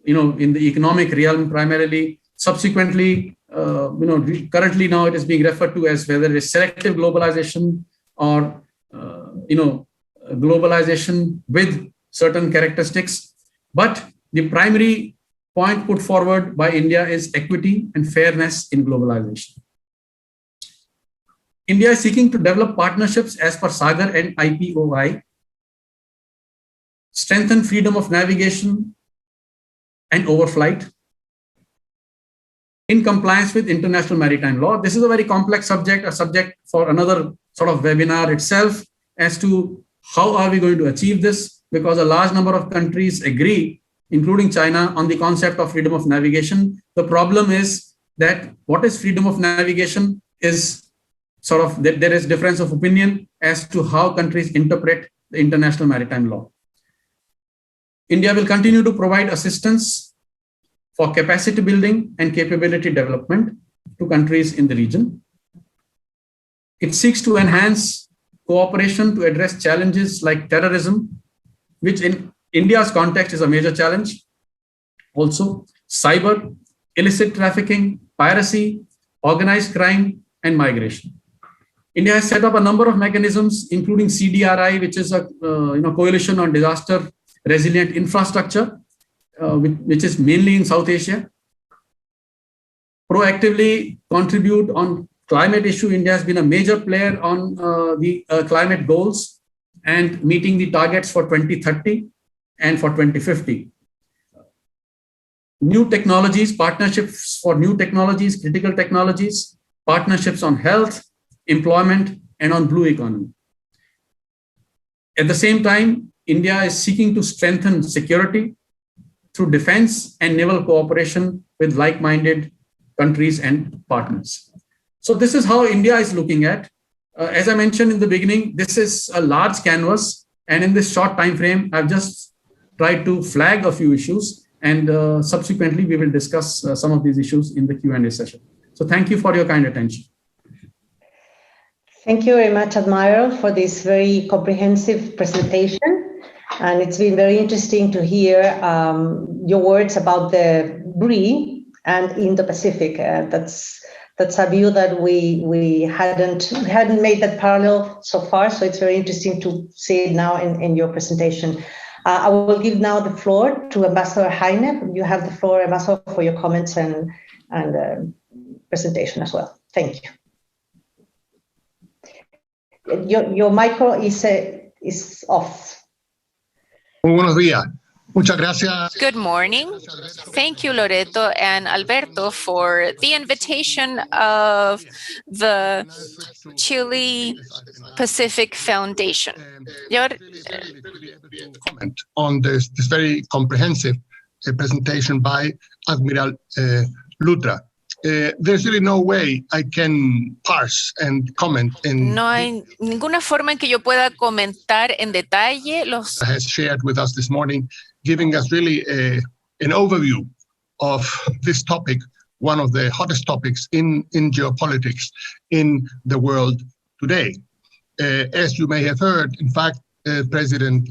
in the economic realm primarily. Subsequently, currently now it is being referred to as whether it is selective globalization or, globalization with certain characteristics. But the primary point put forward by India is equity and fairness in globalization. India is seeking to develop partnerships as per Sagar and IPOI, strengthen freedom of navigation and overflight in compliance with international maritime law. This is a very complex subject, a subject for another sort of webinar itself as to how are we going to achieve this, because a large number of countries agree, including China, on the concept of freedom of navigation. The problem is that what is freedom of navigation is sort of, there is difference of opinion as to how countries interpret the international maritime law. India will continue to provide assistance for capacity building and capability development to countries in the region. It seeks to enhance cooperation to address challenges like terrorism, which in India's context is a major challenge. Also, cyber, illicit trafficking, piracy, organized crime, and migration. India has set up a number of mechanisms, including CDRI, which is a coalition on disaster resilient infrastructure, which is mainly in South Asia. Proactively contribute on climate issue. India has been a major player on the climate goals and meeting the targets for 2030 and for 2050. New technologies, partnerships for new technologies, critical technologies, partnerships on health, employment, and on blue economy. At the same time, India is seeking to strengthen security through defense and naval cooperation with like-minded countries and partners. So this is how India is looking at. As I mentioned in the beginning, this is a large canvas, and in this short time frame, I've just tried to flag a few issues, and subsequently we will discuss some of these issues in the Q&A session. So thank you for your kind attention. Thank you very much, Admiral, for this very comprehensive presentation. And it's been very interesting to hear your words about the BRI and Indo-Pacific. That's a view that we hadn't made that parallel so far. So it's very interesting to see it now in your presentation. I will give now the floor to Ambassador Heine. You have the floor, Ambassador, for your comments and presentation as well. Thank you. Your micro is off. Muy buenos días. Muchas gracias. Good morning. Thank you, Loreto and Alberto, for the invitation of the Chile Pacific Foundation. Comment on this very comprehensive presentation by Admiral Lutra. There's really no way I can parse and comment in. No hay ninguna forma en que yo pueda comentar en detalle los. Has shared with us this morning, giving us really an overview of this topic, one of the hottest topics in geopolitics in the world today. As you may have heard, in fact, President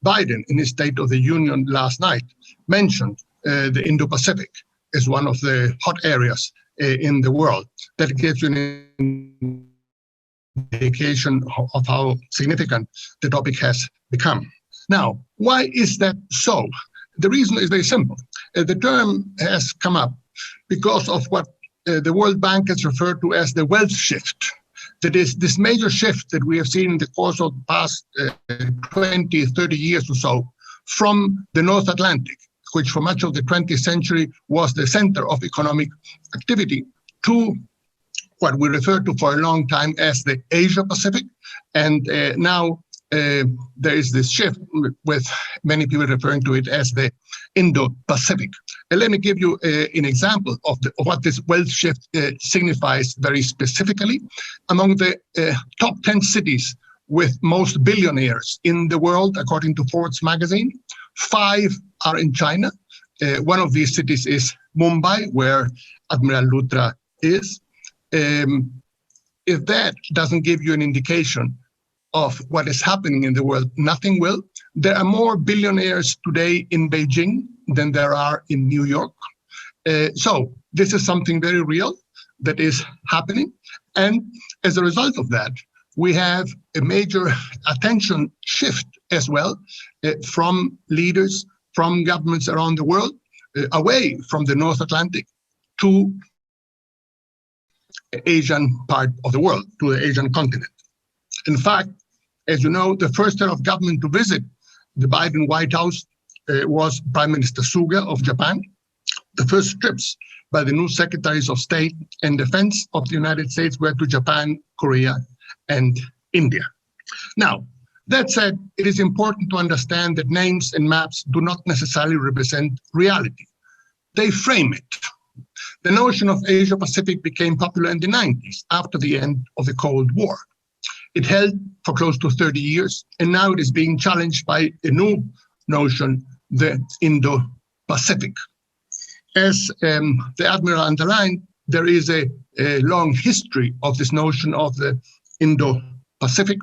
Biden in his State of the Union last night mentioned the Indo-Pacific is one of the hot areas in the world. That gives you an indication of how significant the topic has become. Now, why is that so? The reason is very simple. The term has come up because of what the World Bank has referred to as the wealth shift. That is this major shift that we have seen in the course of the past 20, 30 years or so from the North Atlantic, which for much of the 20th century was the center of economic activity, to what we referred to for a long time as the Asia-Pacific. And now there is this shift with many people referring to it as the Indo-Pacific. And let me give you an example of what this wealth shift signifies very specifically. Among the top 10 cities with most billionaires in the world, according to Forbes magazine. 5 are in China. One of these cities is Mumbai, where Admiral Luthra is. If that doesn't give you an indication of what is happening in the world, nothing will. There are more billionaires today in Beijing than there are in New York. So this is something very real that is happening. And as a result of that, we have a major attention shift as well from leaders, from governments around the world, away from the North Atlantic to the Asian part of the world, to the Asian continent. In fact, as you know, the first head of government to visit the Biden White House was Prime Minister Sagar of Japan. The first trips by the new Secretaries of State and Defense of the United States were to Japan, Korea, and India. Now, that said, it is important to understand that names and maps do not necessarily represent reality. They frame it. The notion of Asia-Pacific became popular in the 90s, after the end of the Cold War. It held for close to 30 years, and now it is being challenged by a new notion, the Indo-Pacific. As the Admiral underlined, there is a long history of this notion of the Indo-Pacific,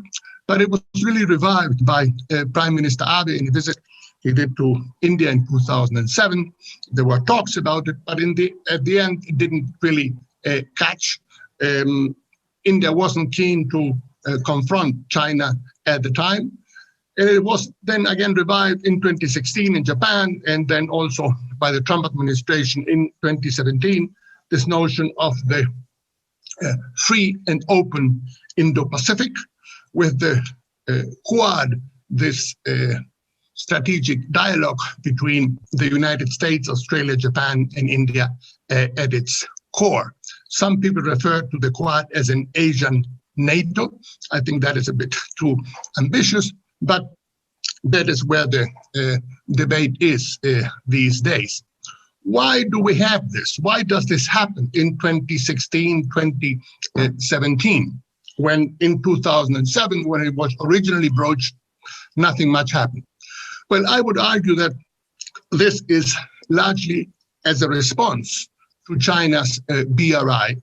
but it was really revived by Prime Minister Abe in a visit he did to India in 2007. There were talks about it, but at the end, it didn't really catch. India wasn't keen to confront China at the time. And it was then again revived in 2016 in Japan, and then also by the Trump administration in 2017, this notion of the free and open Indo-Pacific with the Quad, this strategic dialogue between the United States, Australia, Japan, and India at its core. Some people refer to the Quad as an Asian NATO. I think that is a bit too ambitious, but that is where the debate is these days. Why do we have this? Why does this happen in 2016, 2017, when in 2007, when it was originally broached, nothing much happened? Well, I would argue that this is largely as a response to China's BRI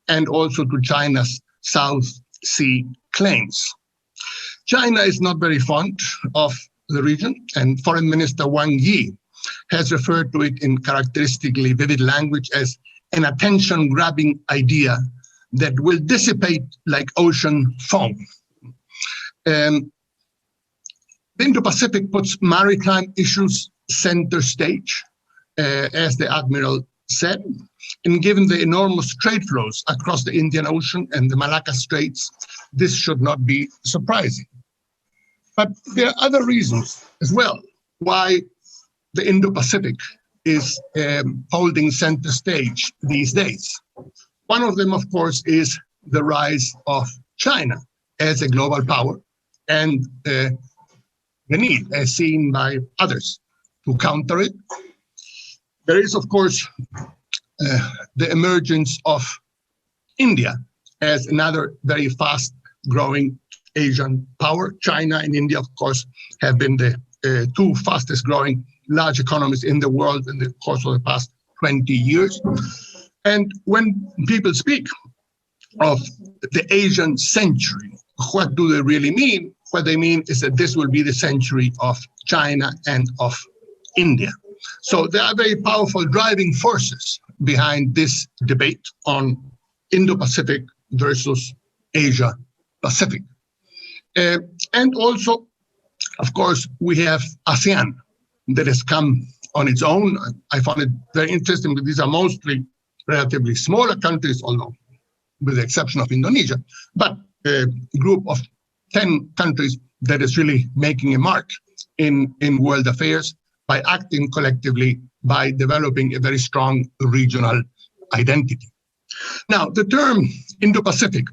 and also to China's South Sea claims. China is not very fond of the region, and Foreign Minister Wang Yi has referred to it in characteristically vivid language as an attention-grabbing idea that will dissipate like ocean foam. The Indo-Pacific puts maritime issues center stage, as the Admiral said, and given the enormous trade flows across the Indian Ocean and the Malacca Straits, this should not be surprising. But there are other reasons as well why the Indo-Pacific is holding center stage these days. One of them, of course, is the rise of China as a global power and the need, as seen by others, to counter it. There is, of course, the emergence of India as another very fast-growing Asian power. China and India, of course, have been the two fastest-growing large economies in the world in the course of the past 20 years. And when people speak of the Asian century, what do they really mean? What they mean is that this will be the century of China and of India. So there are very powerful driving forces behind this debate on Indo-Pacific versus Asia-Pacific. And also, of course, we have ASEAN that has come on its own. I found it very interesting that these are mostly relatively smaller countries, although with the exception of Indonesia, but a group of 10 countries that is really making a mark in world affairs by acting collectively, by developing a very strong regional identity. Now, the term Indo-Pacific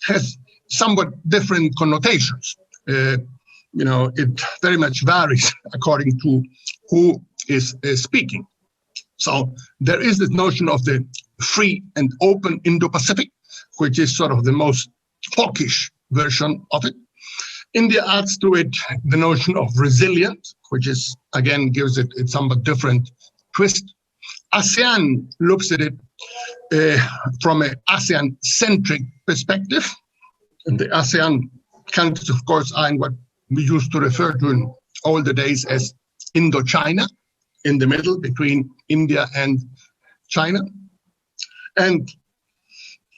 has somewhat different connotations. It very much varies according to who is speaking. So there is this notion of the free and open Indo-Pacific, which is sort of the most hawkish version of it. India adds to it the notion of resilient, which is, again, gives it a somewhat different twist. ASEAN looks at it from an ASEAN-centric perspective. And the ASEAN countries, of course, are in what we used to refer to in older days as Indochina, in the middle between India and China. And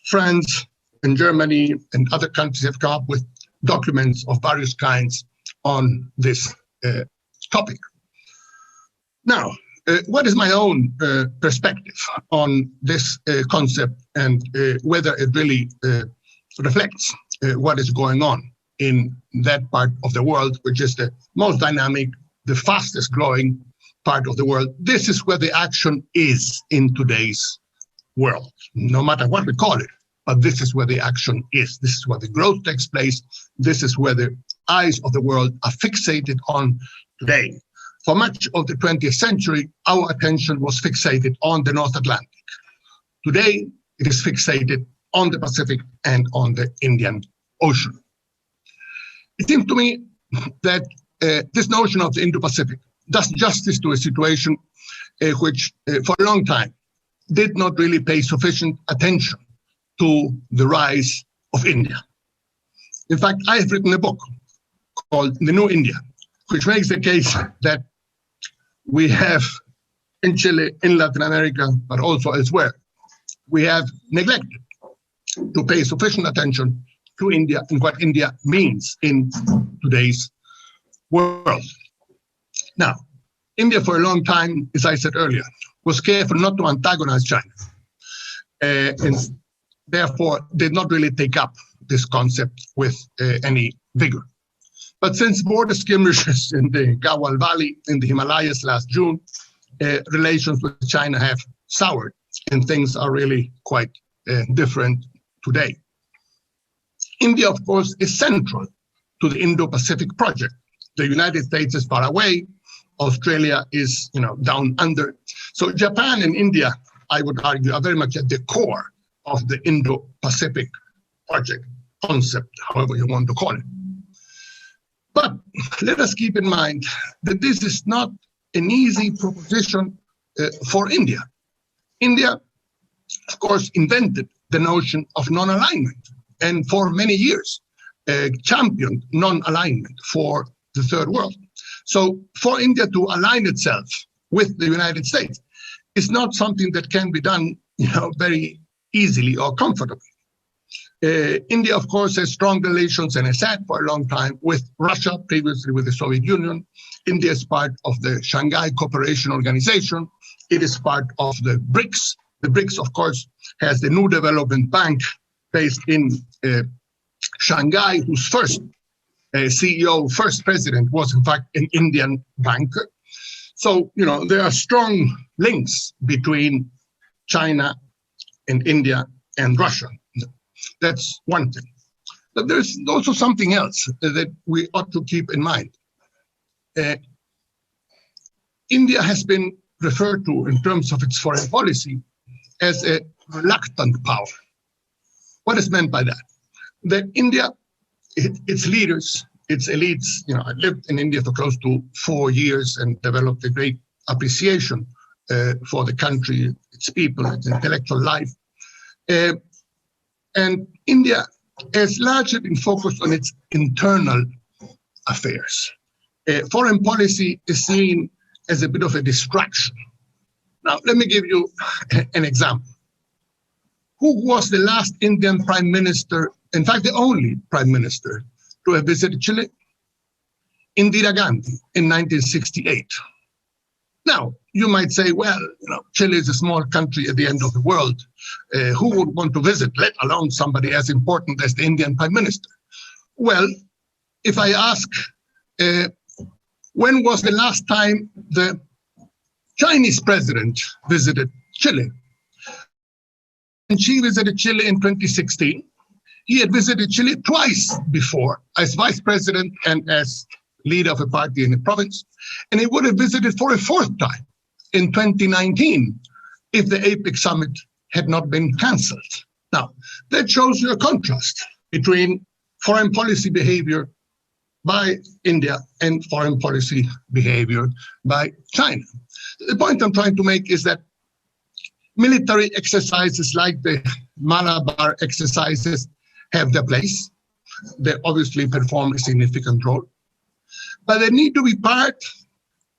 France and Germany and other countries have come up with documents of various kinds on this topic. Now, what is my own perspective on this concept and whether it really reflects what is going on in that part of the world, which is the most dynamic, the fastest growing part of the world? This is where the action is in today's world, no matter what we call it. But this is where the action is. This is where the growth takes place. This is where the eyes of the world are fixated on today. For much of the 20th century, our attention was fixated on the North Atlantic. Today, it is fixated on the Pacific and on the Indian Ocean. It seems to me that this notion of the Indo-Pacific does justice to a situation which, for a long time, did not really pay sufficient attention to the rise of India. In fact, I have written a book called The New India, which makes the case that we have in Chile, in Latin America, but also elsewhere, we have neglected to pay sufficient attention to India and what India means in today's world. Now, India for a long time, as I said earlier, was careful not to antagonize China. And therefore did not really take up this concept with any vigor. But since border skirmishes in the Gawal Valley in the Himalayas last June, relations with China have soured and things are really quite different today. India, of course, is central to the Indo-Pacific project. The United States is far away. Australia is, down under. So Japan and India, I would argue, are very much at the core of the Indo-Pacific project concept, however you want to call it. But let us keep in mind that this is not an easy proposition for India. India, of course, invented the notion of non-alignment and for many years championed non-alignment for the third world. So for India to align itself with the United States is not something that can be done, very easily or comfortably. India, of course, has strong relations and has had for a long time with Russia, previously with the Soviet Union. India is part of the Shanghai Cooperation Organization. It is part of the BRICS. The BRICS, of course, has the New Development Bank based in Shanghai, whose first CEO, first president, was in fact an Indian banker. So, there are strong links between China and India and Russia. That's one thing. But there's also something else that we ought to keep in mind. India has been referred to in terms of its foreign policy as a reluctant power. What is meant by that? That India, its leaders, its elites, I lived in India for close to 4 years and developed a great appreciation for the country, its people, its intellectual life. And India has largely been focused on its internal affairs. Foreign policy is seen as a bit of a distraction. Now, let me give you an example. Who was the last Indian prime minister, in fact, the only prime minister to have visited Chile? Indira Gandhi in 1968. Now, you might say, well, Chile is a small country at the end of the world. Who would want to visit, let alone somebody as important as the Indian prime minister? Well, if I ask, when was the last time the Chinese president visited Chile? And she visited Chile in 2016. He had visited Chile twice before as vice president and as leader of a party in the province. And he would have visited for a fourth time in 2019 if the APEC summit had not been cancelled. Now, that shows you a contrast between foreign policy behavior by India and foreign policy behavior by China. The point I'm trying to make is that military exercises like the Malabar exercises have their place. They obviously perform a significant role, but they need to be part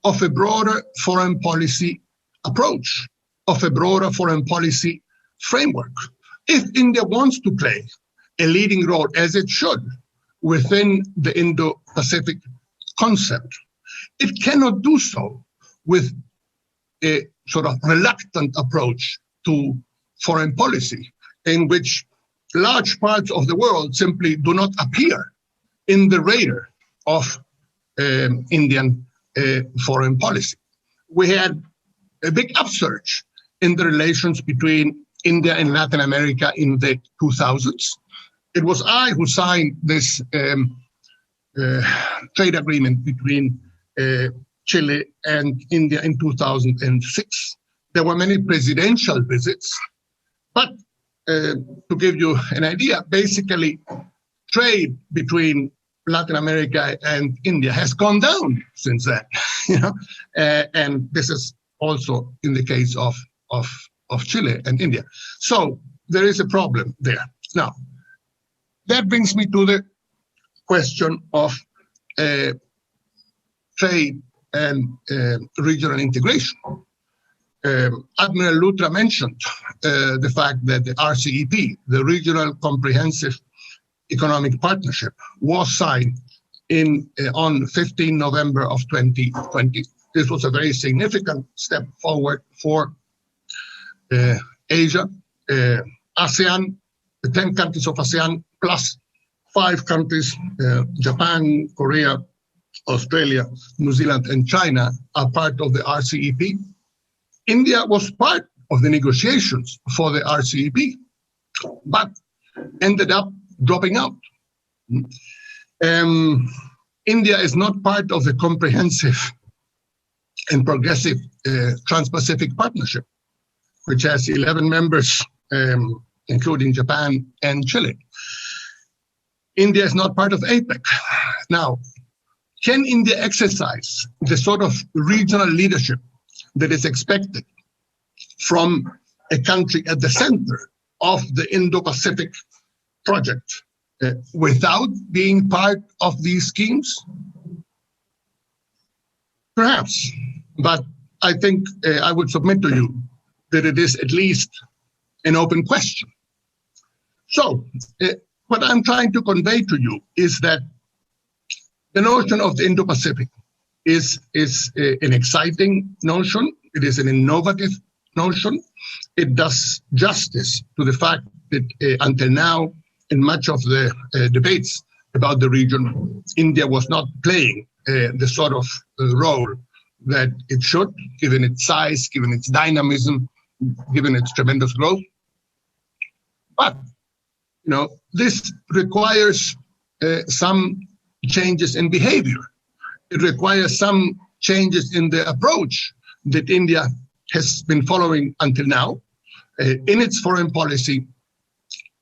of a broader foreign policy approach, of a broader foreign policy framework. If India wants to play a leading role, as it should, within the Indo-Pacific concept, it cannot do so with a sort of reluctant approach to foreign policy, in which large parts of the world simply do not appear in the radar of Indian foreign policy. We had a big upsurge in the relations between India and Latin America in the 2000s. It was I who signed this trade agreement between Chile and India in 2006. There were many presidential visits, but to give you an idea, basically trade between Latin America and India has gone down since then, and this is also in the case of Chile and India. So there is a problem there. Now, that brings me to the question of trade and regional integration. Admiral Lutra mentioned the fact that the RCEP, the Regional Comprehensive Economic Partnership, was signed on 15 November of 2020. This was a very significant step forward for Asia, ASEAN, the 10 countries of ASEAN, plus 5 countries, Japan, Korea, Australia, New Zealand, and China are part of the RCEP. India was part of the negotiations for the RCEP, but ended up dropping out. India is not part of the comprehensive and progressive Trans-Pacific Partnership, which has 11 members, including Japan and Chile. India is not part of APEC. Now, can India exercise the sort of regional leadership that is expected from a country at the center of the Indo-Pacific project without being part of these schemes? Perhaps, but I think I would submit to you that it is at least an open question. So what I'm trying to convey to you is that the notion of the Indo-Pacific is an exciting notion. It is an innovative notion. It does justice to the fact that until now, in much of the debates about the region, India was not playing the sort of role that it should, given its size, given its dynamism, given its tremendous growth. But this requires some changes in behavior. It requires some changes in the approach that India has been following until now in its foreign policy,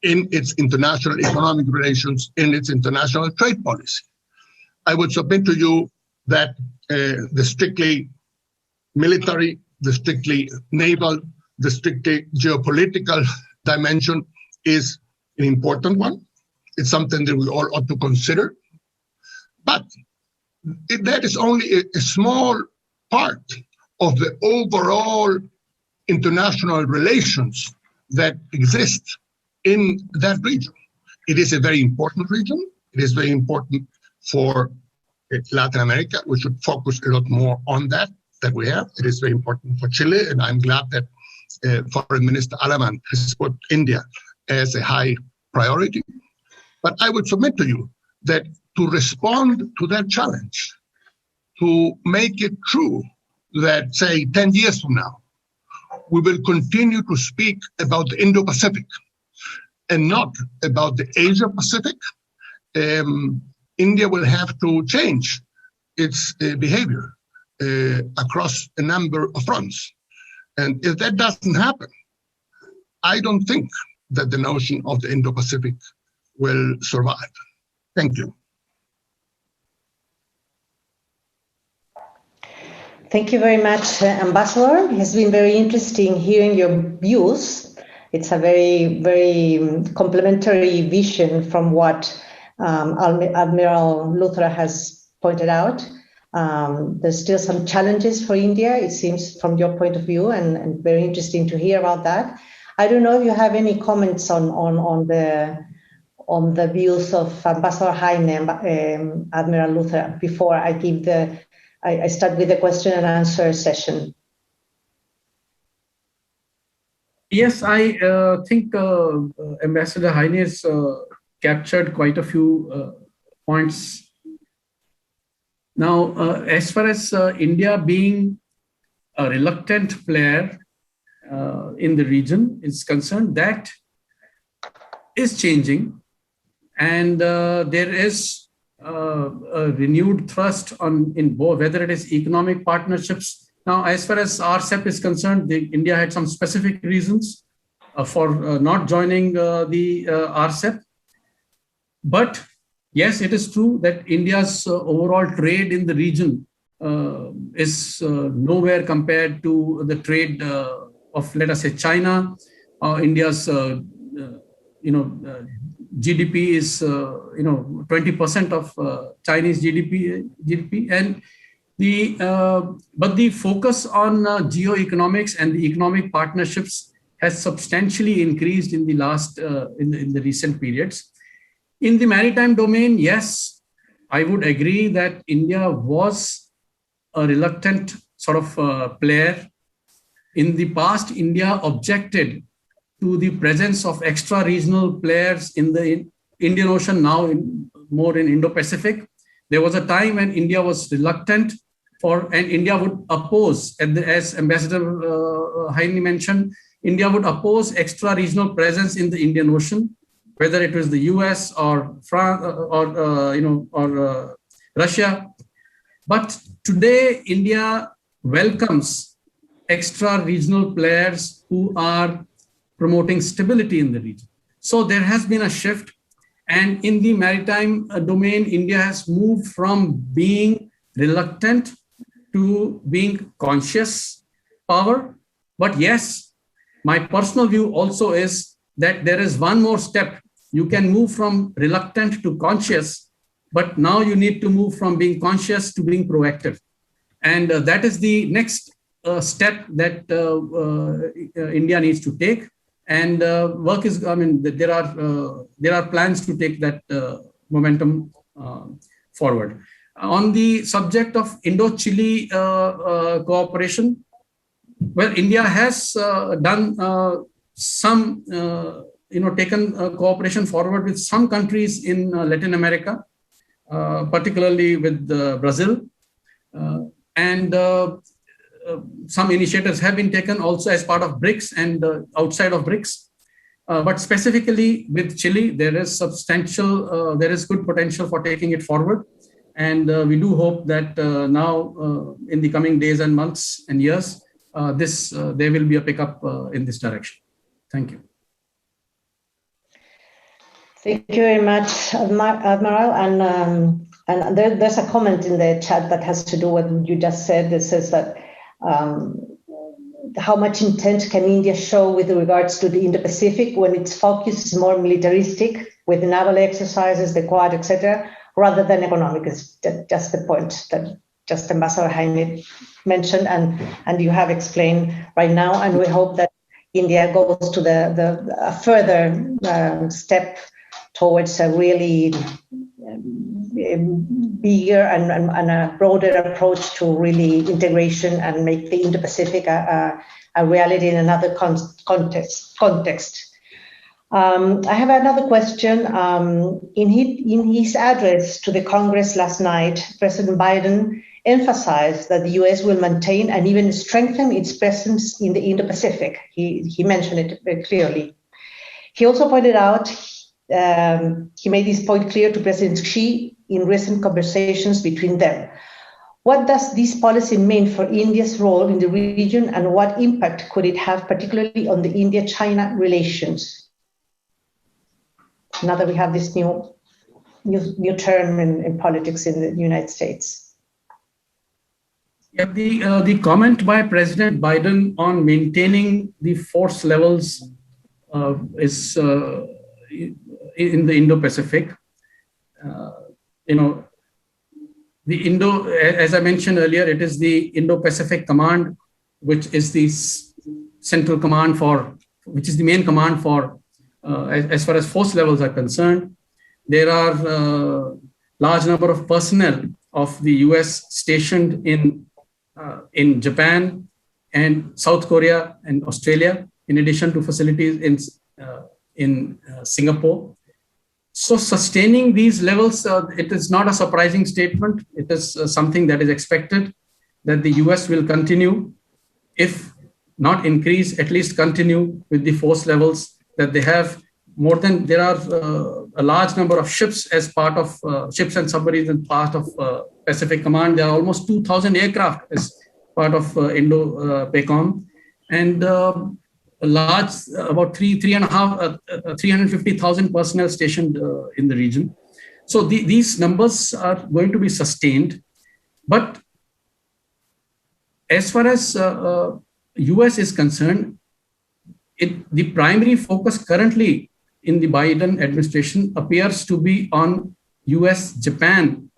in its international economic relations, in its international trade policy. I would submit to you that the strictly military, the strictly naval, the strictly geopolitical dimension is an important one. It's something that we all ought to consider. But that is only a small part of the overall international relations that exist in that region. It is a very important region. It is very important for Latin America. We should focus a lot more on that we have. It is very important for Chile, and I'm glad that Foreign Minister Alaman has put India as a high priority. But I would submit to you that to respond to that challenge, to make it true that, say, 10 years from now, we will continue to speak about the Indo-Pacific and not about the Asia-Pacific, India will have to change its behavior across a number of fronts. And if that doesn't happen, I don't think that the notion of the Indo-Pacific will survive. Thank you. Thank you very much, Ambassador. It has been very interesting hearing your views. It's a very, very complementary vision from what Admiral Luthra has pointed out. There's still some challenges for India, it seems, from your point of view, and very interesting to hear about that. I don't know if you have any comments on the views of Ambassador Heine, Admiral Luthra, before I give I start with the question and answer session. Yes, I think Ambassador Heine has captured quite a few points. Now, as far as India being a reluctant player in the region is concerned, that is changing, and there is a renewed thrust in both, whether it is economic partnerships. Now, as far as RCEP is concerned, India had some specific reasons for not joining the RCEP. But yes, it is true that India's overall trade in the region is nowhere compared to the trade of, let us say, China. India's GDP is 20% of Chinese GDP, and but the focus on geoeconomics and the economic partnerships has substantially increased in the last in the recent periods. In the maritime domain, yes, I would agree that India was a reluctant sort of player. In the past, India objected to the presence of extra-regional players in the Indian Ocean, now more in Indo-Pacific. There was a time when India was reluctant and India would oppose, as Ambassador Heine mentioned, India would oppose extra-regional presence in the Indian Ocean, whether it was the US or France or Russia. But today, India welcomes extra-regional players who are promoting stability in the region. So there has been a shift. And in the maritime domain, India has moved from being reluctant to being conscious power. But yes, my personal view also is that there is one more step. You can move from reluctant to conscious, but now you need to move from being conscious to being proactive. And that is the next step that India needs to take. And work is, there are plans to take that momentum forward. On the subject of Indo-Chile cooperation, well, India has done some, taken cooperation forward with some countries in Latin America, particularly with Brazil. And some initiatives have been taken also as part of BRICS and outside of BRICS. But specifically with Chile, there is there is good potential for taking it forward. And we do hope that now in the coming days and months and years, there will be a pickup in this direction. Thank you. Thank you very much, Admiral. And there's a comment in the chat that has to do with what you just said. That says that how much intent can India show with regards to the Indo-Pacific when its focus is more militaristic with naval exercises, the Quad, etc., rather than economic? Is just the point that just Ambassador Heine mentioned, and you have explained right now. And we hope that India goes to a further step towards a really bigger and a broader approach to really integration and make the Indo-Pacific a reality in another context. I have another question. In his address to the Congress last night, President Biden emphasized that the US will maintain and even strengthen its presence in the Indo-Pacific. He mentioned it very clearly. He also pointed out, he made this point clear to President Xi in recent conversations between them. What does this policy mean for India's role in the region, and what impact could it have particularly on the India-China relations? Now that we have this new term in politics in the United States. Yeah, the comment by President Biden on maintaining the force levels is in the Indo-Pacific. As I mentioned earlier, it is the Indo-Pacific Command, which is the central command which is the main command for, as far as force levels are concerned. There are large number of personnel of the US stationed in Japan and South Korea and Australia, in addition to facilities in Singapore. So sustaining these levels, it is not a surprising statement. It is something that is expected, that the US will continue, if not increase, at least continue with the force levels that they have. There are a large number of ships as part of ships and submarines as part of Pacific Command. There are almost 2,000 aircraft as part of Indo-PACOM, and about 350,000 personnel stationed in the region. So these numbers are going to be sustained. But as far as US is concerned, the primary focus currently in the Biden administration appears to be on US-Japan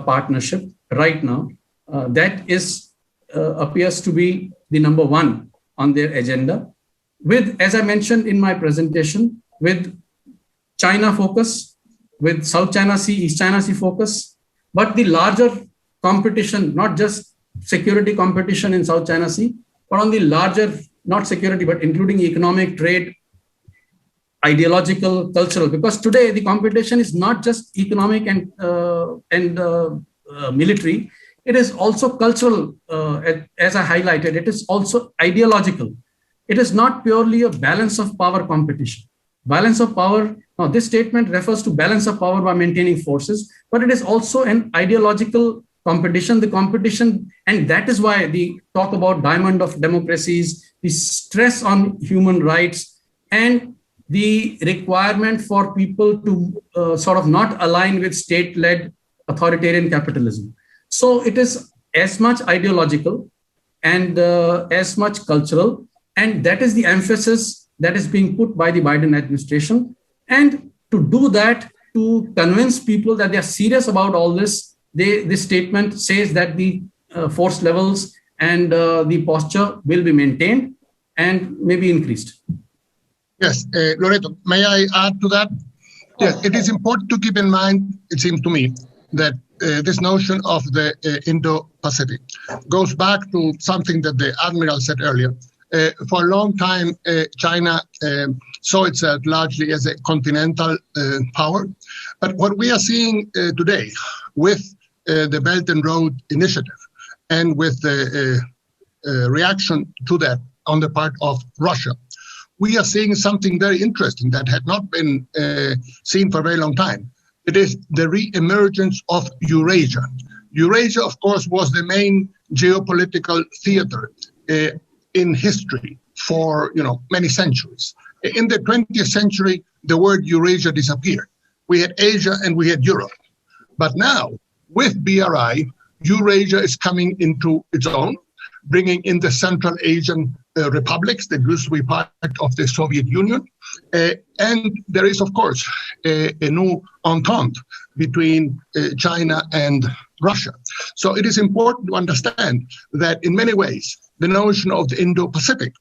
partnership right now. That appears to be the number one on their agenda, with, as I mentioned in my presentation, with China focus, with South China Sea, East China Sea focus, but the larger competition, not just security competition in South China Sea, but on the larger, not security, but including economic, trade, ideological, cultural, because today the competition is not just economic and military, it is also cultural, as I highlighted, it is also ideological. It is not purely a balance of power competition. Balance of power, now this statement refers to balance of power by maintaining forces, but it is also an ideological competition, and that is why the talk about diamond of democracies, the stress on human rights, and the requirement for people to sort of not align with state-led authoritarian capitalism. So it is as much ideological and as much cultural, and that is the emphasis that is being put by the Biden administration. And to do that, to convince people that they are serious about all this, this statement says that the force levels and the posture will be maintained and maybe increased. Yes, Loreto, may I add to that? Yes, it is important to keep in mind, it seems to me, that this notion of the Indo-Pacific goes back to something that the Admiral said earlier. For a long time, China saw itself largely as a continental power. But what we are seeing today with the Belt and Road Initiative and with the reaction to that on the part of Russia, we are seeing something very interesting that had not been seen for a very long time. It is the re-emergence of Eurasia. Eurasia, of course, was the main geopolitical theater in history for many centuries. In the 20th century, the word Eurasia disappeared. We had Asia and we had Europe. But now, with BRI, Eurasia is coming into its own, bringing in the Central Asian republics that used to be part of the Soviet Union. And there is, of course, a new entente between China and Russia. So it is important to understand that in many ways, the notion of the Indo-Pacific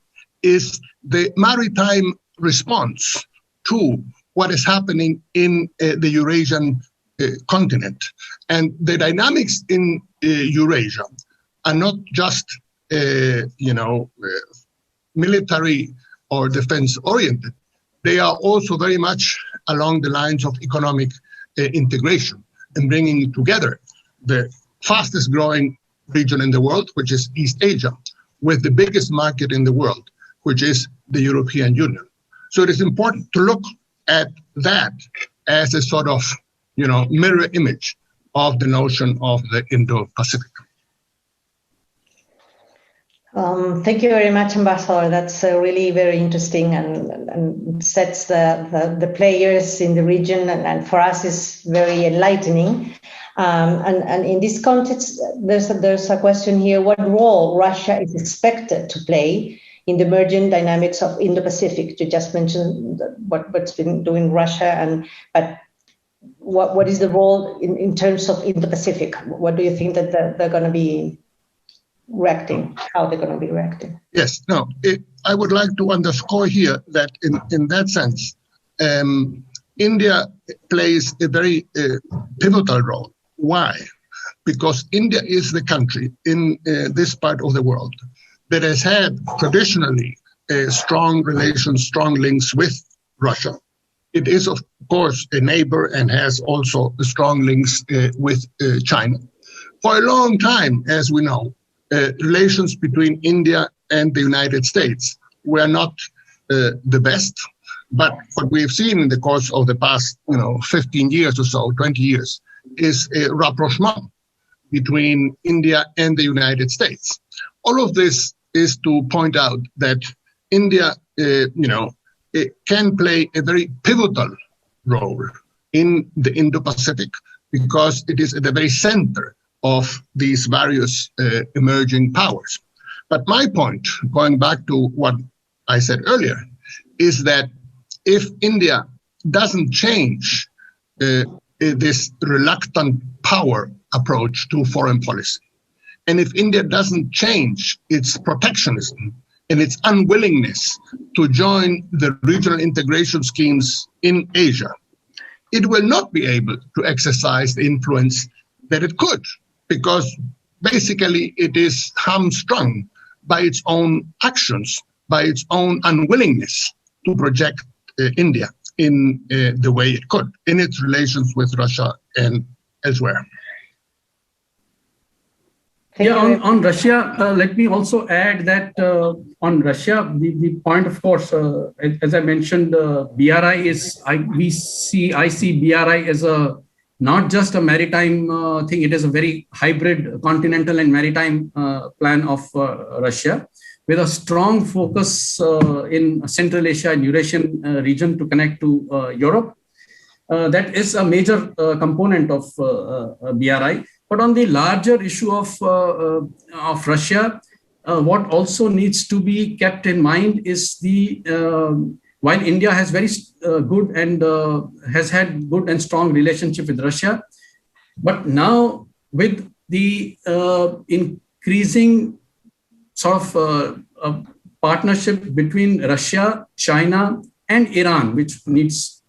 is the maritime response to what is happening in the Eurasian continent. And the dynamics in Eurasia are not just military or defense oriented. They are also very much along the lines of economic integration and bringing together the fastest growing region in the world, which is East Asia, with the biggest market in the world, which is the European Union. So it is important to look at that as a sort of mirror image of the notion of the Indo-Pacific. Thank you very much, Ambassador. That's really very interesting and sets the players in the region, and for us is very enlightening. And in this context, there's a question here: what role Russia is expected to play in the emerging dynamics of Indo-Pacific? You just mentioned what's been doing Russia, but what is the role in terms of Indo-Pacific? What do you think that they're going to be reacting, how they're going to be reacting? Yes, no, I would like to underscore here that in that sense, India plays a very pivotal role. Why? Because India is the country in this part of the world that has had traditionally strong relations, strong links with Russia. It is, of course, a neighbor and has also strong links with China. For a long time, as we know, relations between India and the United States were not the best. But what we have seen in the course of the past, 15 years or so, 20 years, is a rapprochement between India and the United States. All of this is to point out that India, it can play a very pivotal role in the Indo-Pacific because it is at the very center of these various emerging powers. But my point, going back to what I said earlier, is that if India doesn't change this reluctant power approach to foreign policy, and if India doesn't change its protectionism and its unwillingness to join the regional integration schemes in Asia, it will not be able to exercise the influence that it could, because basically it is hamstrung by its own actions, by its own unwillingness to project India in the way it could in its relations with Russia and elsewhere. On Russia, let me also add that on Russia, the point, of course, as I mentioned, BRI is, I see BRI as not just a maritime thing, it is a very hybrid continental and maritime plan of Russia, with a strong focus in Central Asia and Eurasian region to connect to Europe. That is a major component of BRI. But on the larger issue of Russia, what also needs to be kept in mind is while India has very good and has had good and strong relationship with Russia, but now with the increasing sort of partnership between Russia, China, and Iran, which we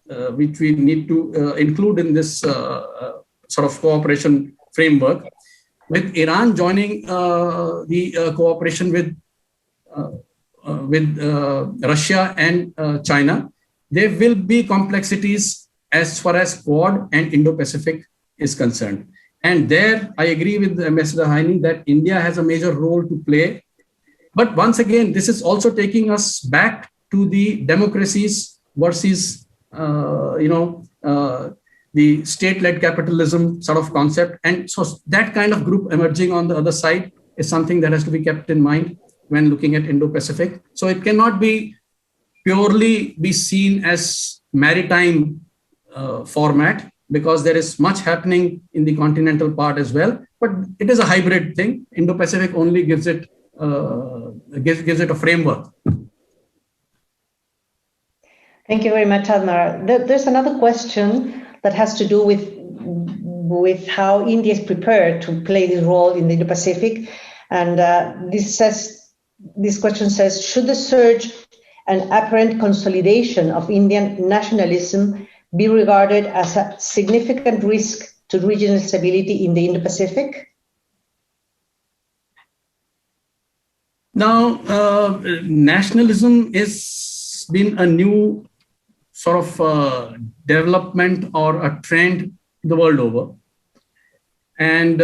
need to include in this sort of cooperation framework, with Iran joining the cooperation with Russia and China, there will be complexities as far as Quad and Indo-Pacific is concerned. And there, I agree with Ambassador Heine that India has a major role to play. But once again, this is also taking us back to the democracies versus, the state-led capitalism sort of concept. And so that kind of group emerging on the other side is something that has to be kept in mind when looking at Indo-Pacific. So it cannot be purely be seen as maritime format, because there is much happening in the continental part as well. But it is a hybrid thing. Indo-Pacific only gives it a framework. Thank you very much, Admiral. There's another question that has to do with how India is prepared to play this role in the Indo-Pacific. And this question says, should the surge and apparent consolidation of Indian nationalism be regarded as a significant risk to regional stability in the Indo-Pacific? Now, nationalism has been a new sort of development or a trend the world over. And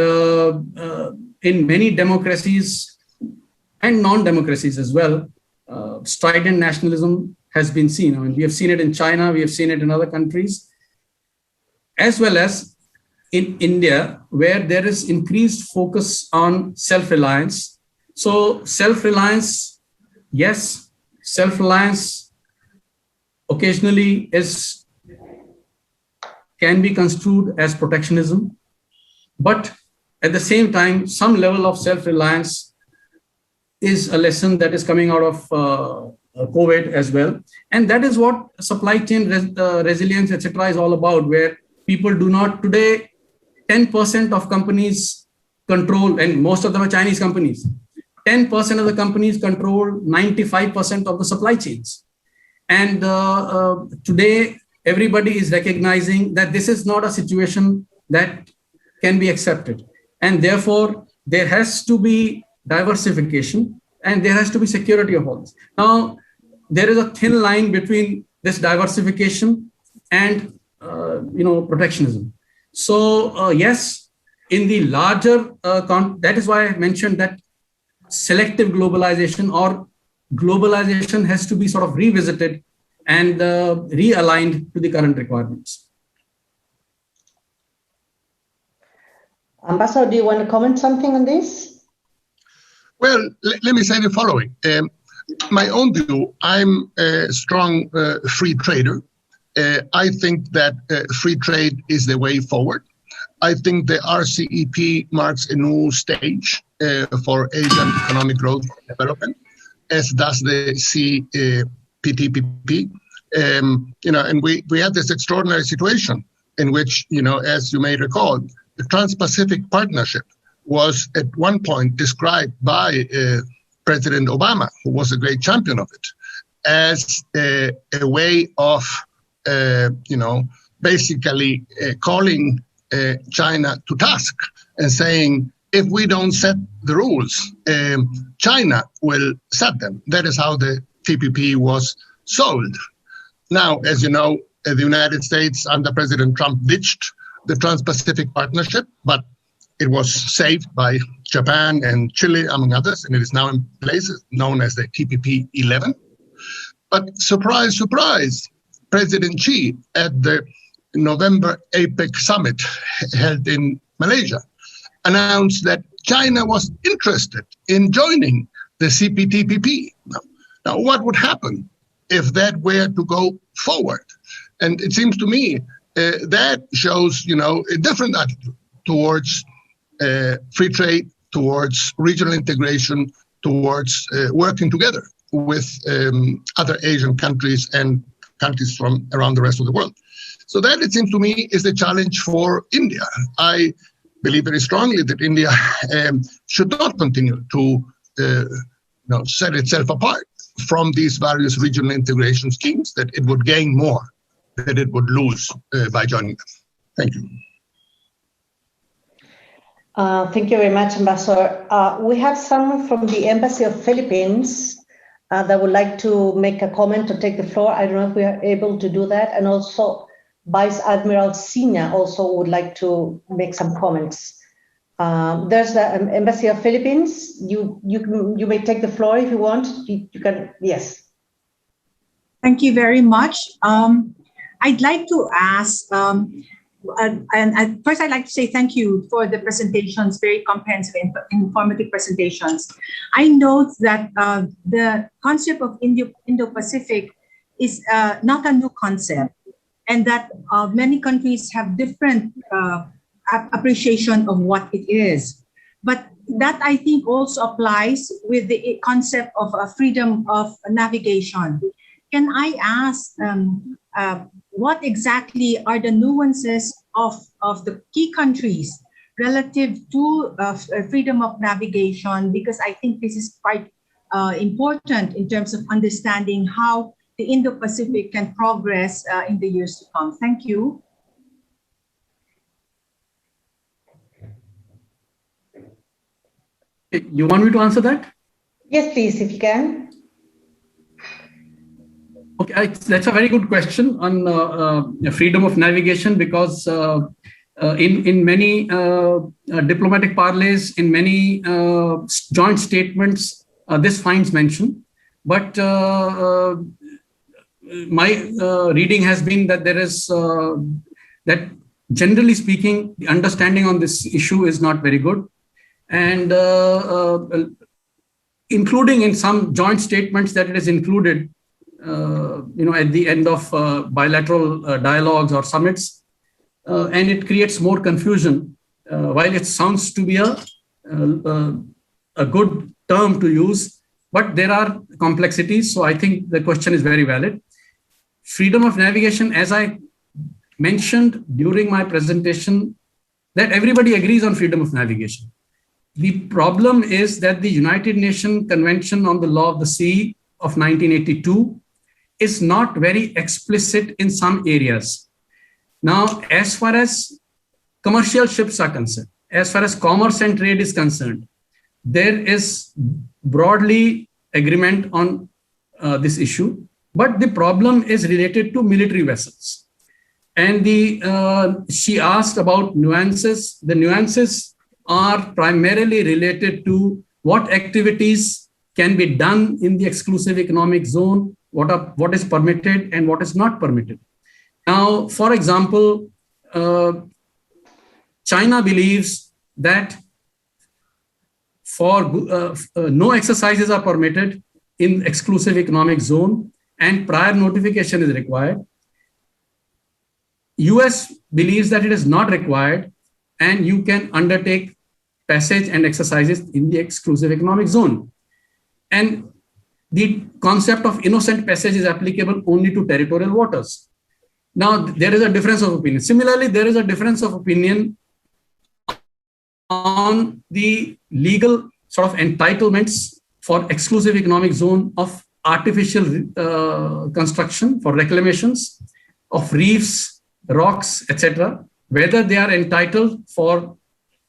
in many democracies and non-democracies as well, strident nationalism has been seen. I mean, we have seen it in China, we have seen it in other countries, as well as in India, where there is increased focus on self-reliance. So self-reliance, yes, self-reliance occasionally can be construed as protectionism, but at the same time, some level of self-reliance is a lesson that is coming out of COVID as well. And that is what supply chain resilience, etc., is all about, where people do not today, 10% of companies control, and most of them are Chinese companies. 10% of the companies control 95% of the supply chains. And today, everybody is recognizing that this is not a situation that can be accepted. And therefore, there has to be diversification and there has to be security of all this. Now, there is a thin line between this diversification and protectionism. So yes, in the larger, that is why I mentioned that selective globalization or globalization has to be sort of revisited and realigned to the current requirements. Ambassador, do you want to comment something on this? Well, let me say the following. My own view, I'm a strong free trader. I think that free trade is the way forward. I think the RCEP marks a new stage for Asian economic growth and development, as does the CPTPP. And we had this extraordinary situation in which, as you may recall, the Trans-Pacific Partnership was at one point described by President Obama, who was a great champion of it, as a way of, basically calling China to task and saying, if we don't set the rules, China will set them. That is how the TPP was sold. Now, as you know, the United States under President Trump ditched the Trans-Pacific Partnership, but it was saved by Japan and Chile, among others, and it is now in place, known as the TPP 11. But surprise, surprise, President Xi at the November APEC summit held in Malaysia announced that China was interested in joining the CPTPP. Now, what would happen if that were to go forward? And it seems to me that shows, a different attitude towards free trade, towards regional integration, towards working together with other Asian countries and countries from around the rest of the world. So that, it seems to me, is the challenge for India. I believe very strongly that India should not continue to set itself apart from these various regional integration schemes, that it would gain more than it would lose by joining them. Thank you. Thank you very much, Ambassador. We have someone from the Embassy of Philippines that would like to make a comment or take the floor. I don't know if we are able to do that. And also Vice Admiral Sina also would like to make some comments. There's the Embassy of Philippines. You may take the floor if you want. You can, yes. Thank you very much. I'd like to ask, and first I'd like to say thank you for the presentations, very comprehensive, informative presentations. I note that the concept of Indo-Pacific is not a new concept, and that many countries have different appreciation of what it is. But that, I think, also applies with the concept of freedom of navigation. Can I ask what exactly are the nuances of the key countries relative to freedom of navigation? Because I think this is quite important in terms of understanding how the Indo-Pacific can progress in the years to come. Thank you. You want me to answer that? Yes, please, if you can. Okay, that's a very good question on freedom of navigation, because in many diplomatic parleys, in many joint statements, this finds mention. But my reading has been that there is that generally speaking, the understanding on this issue is not very good, and including in some joint statements that it is included, at the end of bilateral dialogues or summits, and it creates more confusion. While it sounds to be a good term to use, but there are complexities. So I think the question is very valid. Freedom of navigation, as I mentioned during my presentation, that everybody agrees on freedom of navigation. The problem is that the United Nations Convention on the Law of the Sea of 1982 is not very explicit in some areas. Now, as far as commercial ships are concerned, as far as commerce and trade is concerned, there is broadly agreement on this issue, but the problem is related to military vessels. And she asked about nuances. The nuances are primarily related to what activities can be done in the exclusive economic zone, what is permitted and what is not permitted. Now, for example, China believes that no exercises are permitted in exclusive economic zone and prior notification is required. US believes that it is not required and you can undertake passage and exercises in the exclusive economic zone. And the concept of innocent passage is applicable only to territorial waters. Now, there is a difference of opinion. Similarly, there is a difference of opinion on the legal sort of entitlements for exclusive economic zone of artificial construction for reclamations of reefs, rocks, etc., whether they are entitled for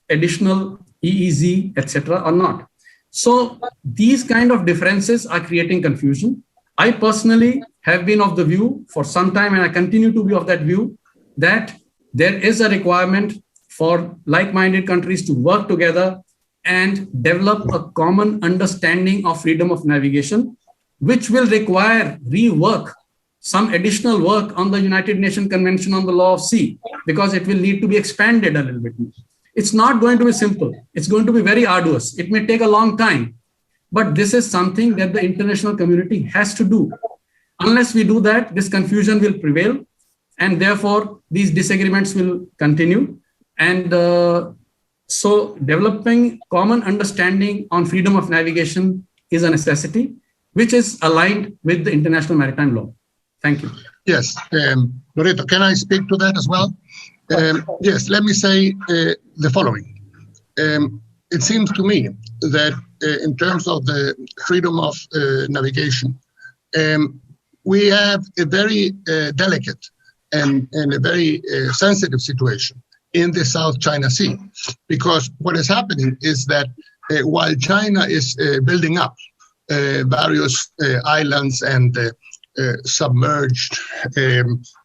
additional EEZ, etc., or not. So these kind of differences are creating confusion. I personally have been of the view for some time, and I continue to be of that view, that there is a requirement for like-minded countries to work together and develop a common understanding of freedom of navigation, which will require rework, some additional work on the United Nations Convention on the Law of Sea, because it will need to be expanded a little bit more. It's not going to be simple. It's going to be very arduous. It may take a long time, but this is something that the international community has to do. Unless we do that, this confusion will prevail, and therefore these disagreements will continue. And so developing common understanding on freedom of navigation is a necessity, which is aligned with the international maritime law. Thank you. Yes, Loreto, can I speak to that as well? Yes, let me say the following. It seems to me that in terms of the freedom of navigation, we have a very delicate and a very sensitive situation in the South China Sea, because what is happening is that while China is building up various islands and submerged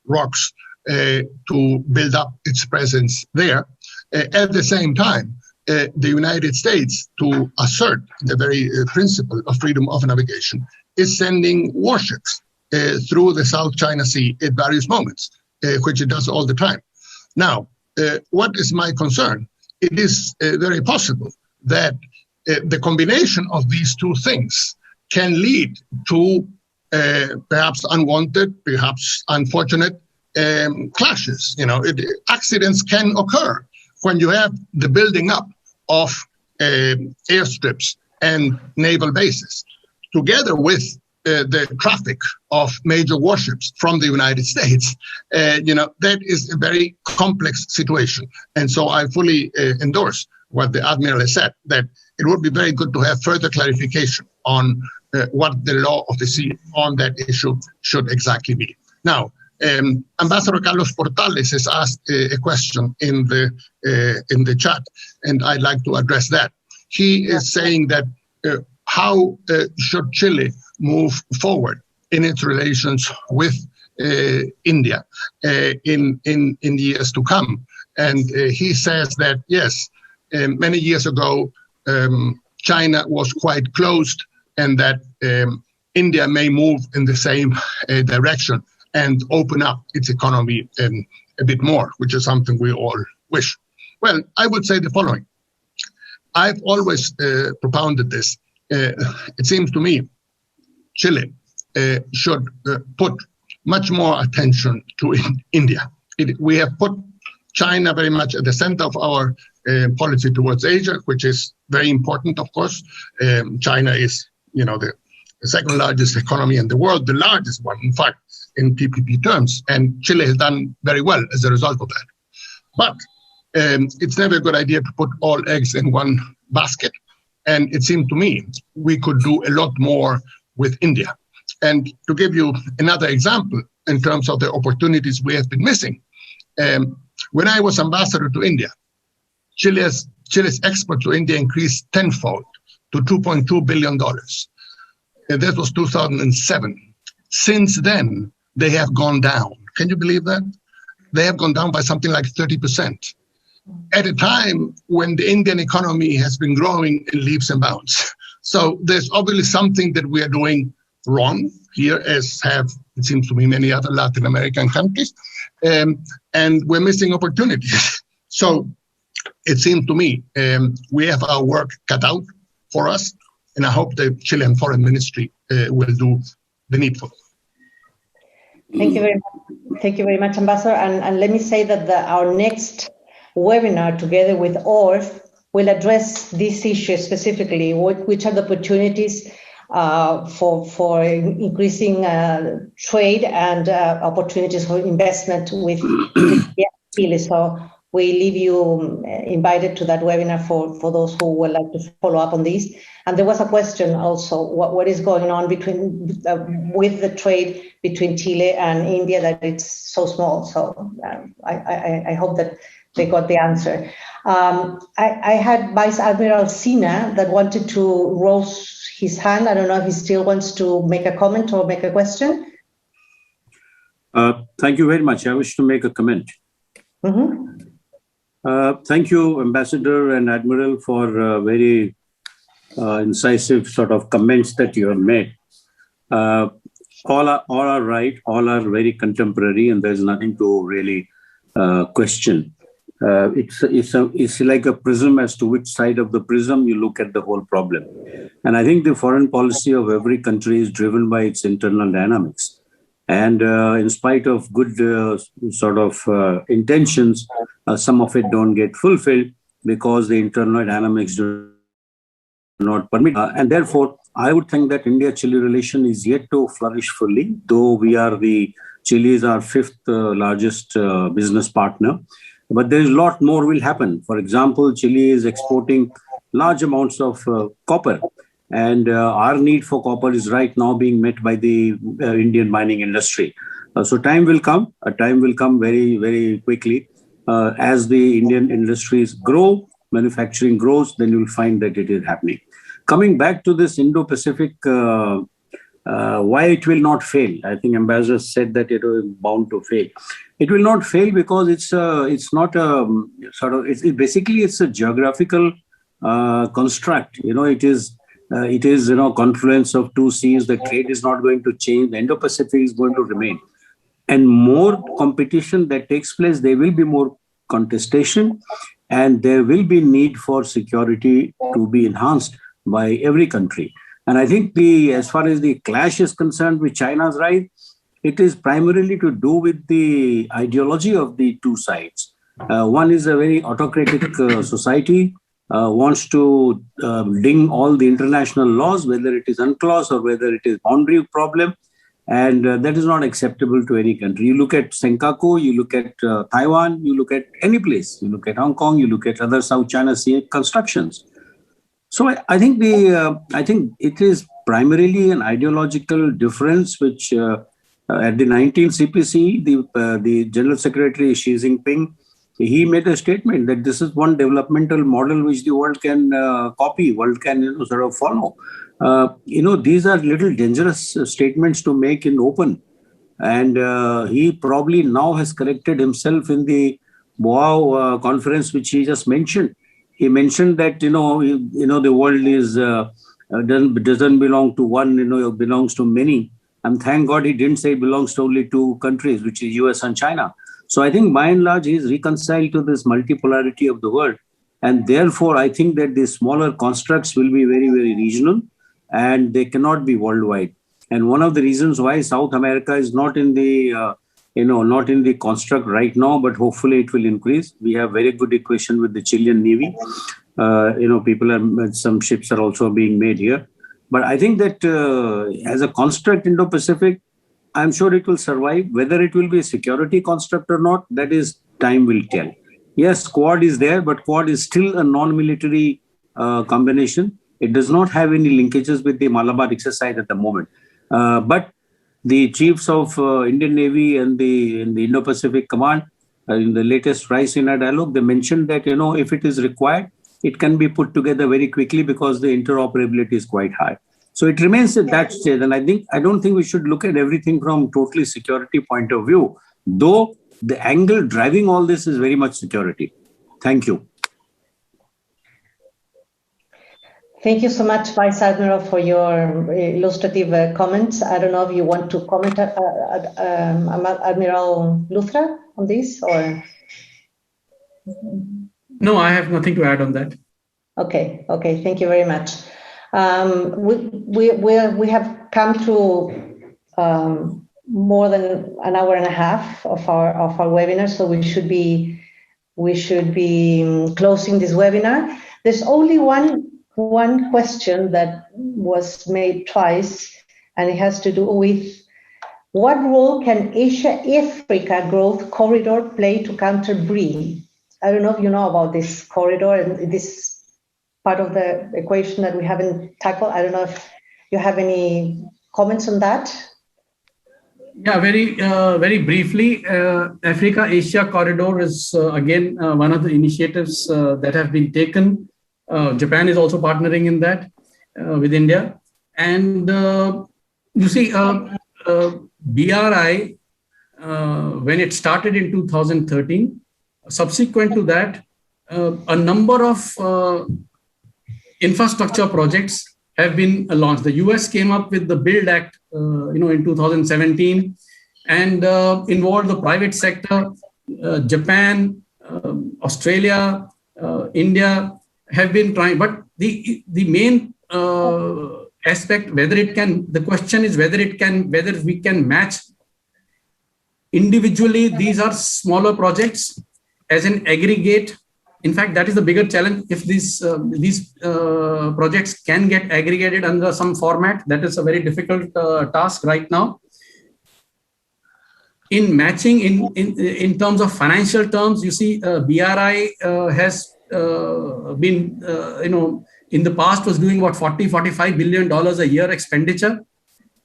rocks to build up its presence there, at the same time, the United States, to assert the very principle of freedom of navigation, is sending warships through the South China Sea at various moments, which it does all the time. Now, what is my concern? It is very possible that the combination of these two things can lead to perhaps unwanted, perhaps unfortunate clashes. Accidents can occur when you have the building up of airstrips and naval bases, together with the traffic of major warships from the United States. That is a very complex situation. And so I fully endorse what the Admiral has said, that it would be very good to have further clarification on what the law of the sea on that issue should exactly be. Now, Ambassador Carlos Portales has asked a question in the chat, and I'd like to address that. He is saying that how should Chile move forward in its relations with India in years to come? And he says that, yes, many years ago, China was quite closed, and that India may move in the same direction and open up its economy a bit more, which is something we all wish. Well, I would say the following. I've always propounded this it seems to me Chile should put much more attention to India. We have put China very much at the center of our policy towards Asia, which is very important, of course. China is, the second largest economy in the world, the largest one, in fact, in PPP terms, and Chile has done very well as a result of that. But it's never a good idea to put all eggs in one basket. And it seemed to me we could do a lot more with India. And to give you another example in terms of the opportunities we have been missing, when I was ambassador to India, Chile's export to India increased tenfold to $2.2 billion. And that was 2007. Since then, they have gone down. Can you believe that? They have gone down by something like 30%. At a time when the Indian economy has been growing in leaps and bounds. So there's obviously something that we are doing wrong here, as have, it seems to me, many other Latin American countries. And we're missing opportunities. So it seems to me we have our work cut out for us. And I hope the Chilean Foreign Ministry will do the needful. Thank you very much. Thank you very much, Ambassador. And let me say that our next webinar together with ORF will address this issue specifically. Which are the opportunities for increasing trade and opportunities for investment with Chile. So we leave you invited to that webinar for those who would like to follow up on this. And there was a question also, what is going on with the trade between Chile and India, that it's so small. So I hope that they got the answer. I had Vice Admiral Sina that wanted to raise his hand. I don't know if he still wants to make a comment or make a question. Thank you very much. I wish to make a comment. Thank you, Ambassador and Admiral, for very incisive sort of comments that you have made. All are right, all are very contemporary, and there's nothing to really question. It's like a prism as to which side of the prism you look at the whole problem. And I think the foreign policy of every country is driven by its internal dynamics. And in spite of good intentions, some of it don't get fulfilled because the internal dynamics do not permit. And therefore, I would think that India-Chile relation is yet to flourish fully, though Chile is our fifth largest business partner. But there is a lot more will happen. For example, Chile is exporting large amounts of copper. And our need for copper is right now being met by the Indian mining industry. So time will come very, very quickly. As the Indian industries grow, manufacturing grows, then you'll find that it is happening. Coming back to this Indo-Pacific, why it will not fail? I think Ambassador said that it was bound to fail. It will not fail because it's not a basically it's a geographical construct. It is confluence of two seas. The trade is not going to change. The Indo-Pacific is going to remain. And more competition that takes place, there will be more contestation, and there will be need for security to be enhanced by every country. And I think as far as the clash is concerned with China's rise, it is primarily to do with the ideology of the two sides. One is a very autocratic society, wants to ding all the international laws, whether it is UNCLOS or whether it is boundary problem. And that is not acceptable to any country. You look at Senkaku, you look at Taiwan, you look at any place, you look at Hong Kong, you look at other South China Sea constructions. So I think it is primarily an ideological difference, which at the 19th CPC, the General Secretary Xi Jinping, he made a statement that this is one developmental model which the world can copy, world can follow. These are little dangerous statements to make in open. And he probably now has corrected himself in the Boao conference, which he just mentioned. He mentioned that, the world is doesn't belong to one, it belongs to many. And thank God he didn't say it belongs to only two countries, which is US and China. So I think by and large, he's reconciled to this multipolarity of the world. And therefore, I think that the smaller constructs will be very, very regional. and they cannot be worldwide. And one of the reasons why South America is not in the not in the construct right now, but hopefully it will increase. We have very good equation with the Chilean Navy. Some ships are also being made here. But I think that as a construct, Indo-Pacific, I'm sure it will survive. Whether it will be a security construct or not, that is time will tell. Yes, Quad is there, but Quad is still a non-military combination. It does not have any linkages with the Malabar exercise at the moment. But the chiefs of Indian Navy and the Indo-Pacific Command, in the latest Rise in our dialogue, they mentioned that, if it is required, it can be put together very quickly because the interoperability is quite high. So it remains at that stage. And I don't think we should look at everything from totally security point of view, though the angle driving all this is very much security. Thank you. Thank you so much, Vice Admiral, for your illustrative comments. I don't know if you want to comment, Admiral Luthra, on this, or? No, I have nothing to add on that. Okay. Thank you very much. We have come to more than an hour and a half of our webinar, so we should be closing this webinar. There's only one question that was made twice, and it has to do with what role can Asia-Africa growth corridor play to counter BRI? I don't know if you know about this corridor and this part of the equation that we haven't tackled. I don't know if you have any comments on that. Yeah, very briefly, Africa-Asia corridor is again one of the initiatives that have been taken. Japan is also partnering in that with India. And you see, BRI, when it started in 2013, subsequent to that, a number of infrastructure projects have been launched. The US came up with the Build Act, in 2017, and involved the private sector. Japan, Australia, India have been trying, but the main aspect, the question is whether we can match individually. These are smaller projects. As an aggregate, in fact, that is the bigger challenge. If these projects can get aggregated under some format, that is a very difficult task right now. In matching, in terms of financial terms, you see, BRI has been, in the past was doing about $45 billion a year expenditure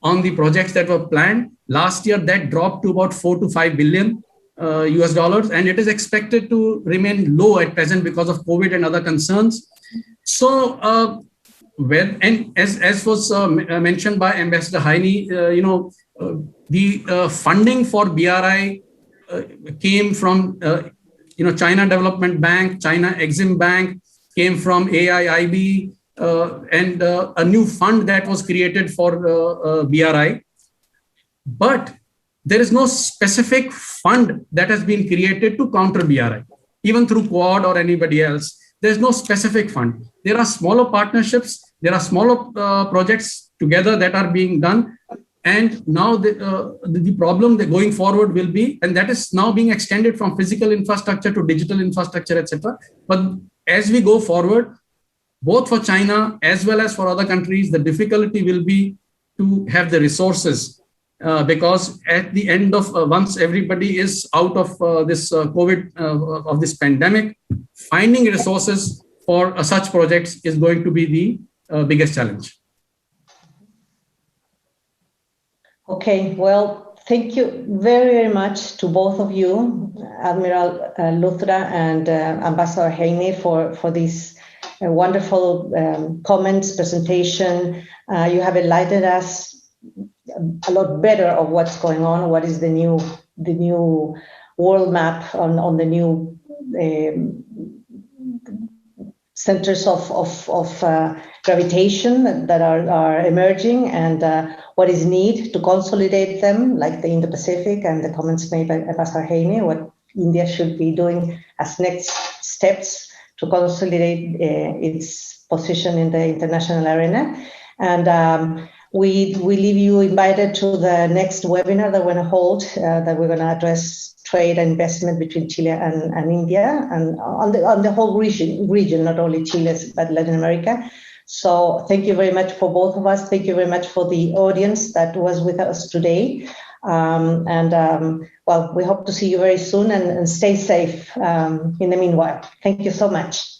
on the projects that were planned. Last year, that dropped to about $4 to $5 billion. US dollars, and it is expected to remain low at present because of COVID and other concerns. So, as was mentioned by Ambassador Heine, the funding for BRI came from China Development Bank, China Exim Bank, came from AIIB, and a new fund that was created for BRI. But there is no specific fund that has been created to counter BRI, even through Quad or anybody else. There's no specific fund. There are smaller partnerships. There are smaller projects together that are being done. And now the problem that going forward will be, and that is now being extended from physical infrastructure to digital infrastructure, etc. But as we go forward, both for China as well as for other countries, the difficulty will be to have the resources. Because at the end of once everybody is out of this COVID, of this pandemic, finding resources for such projects is going to be the biggest challenge. Okay, well, thank you very, very much to both of you, Admiral Luthra and Ambassador Heine, for this wonderful comments, presentation. You have enlightened us a lot better of what's going on, what is the new world map on the new centers of gravitation that are emerging, and what is needed to consolidate them, like the Indo-Pacific, and the comments made by Ambassador Heine, what India should be doing as next steps to consolidate its position in the international arena. And we leave you invited to the next webinar that we're going to hold, that we're going to address trade and investment between Chile and India, and on the whole region, not only Chile, but Latin America. So thank you very much for both of us. Thank you very much for the audience that was with us today. Well, we hope to see you very soon, and stay safe in the meanwhile. Thank you so much.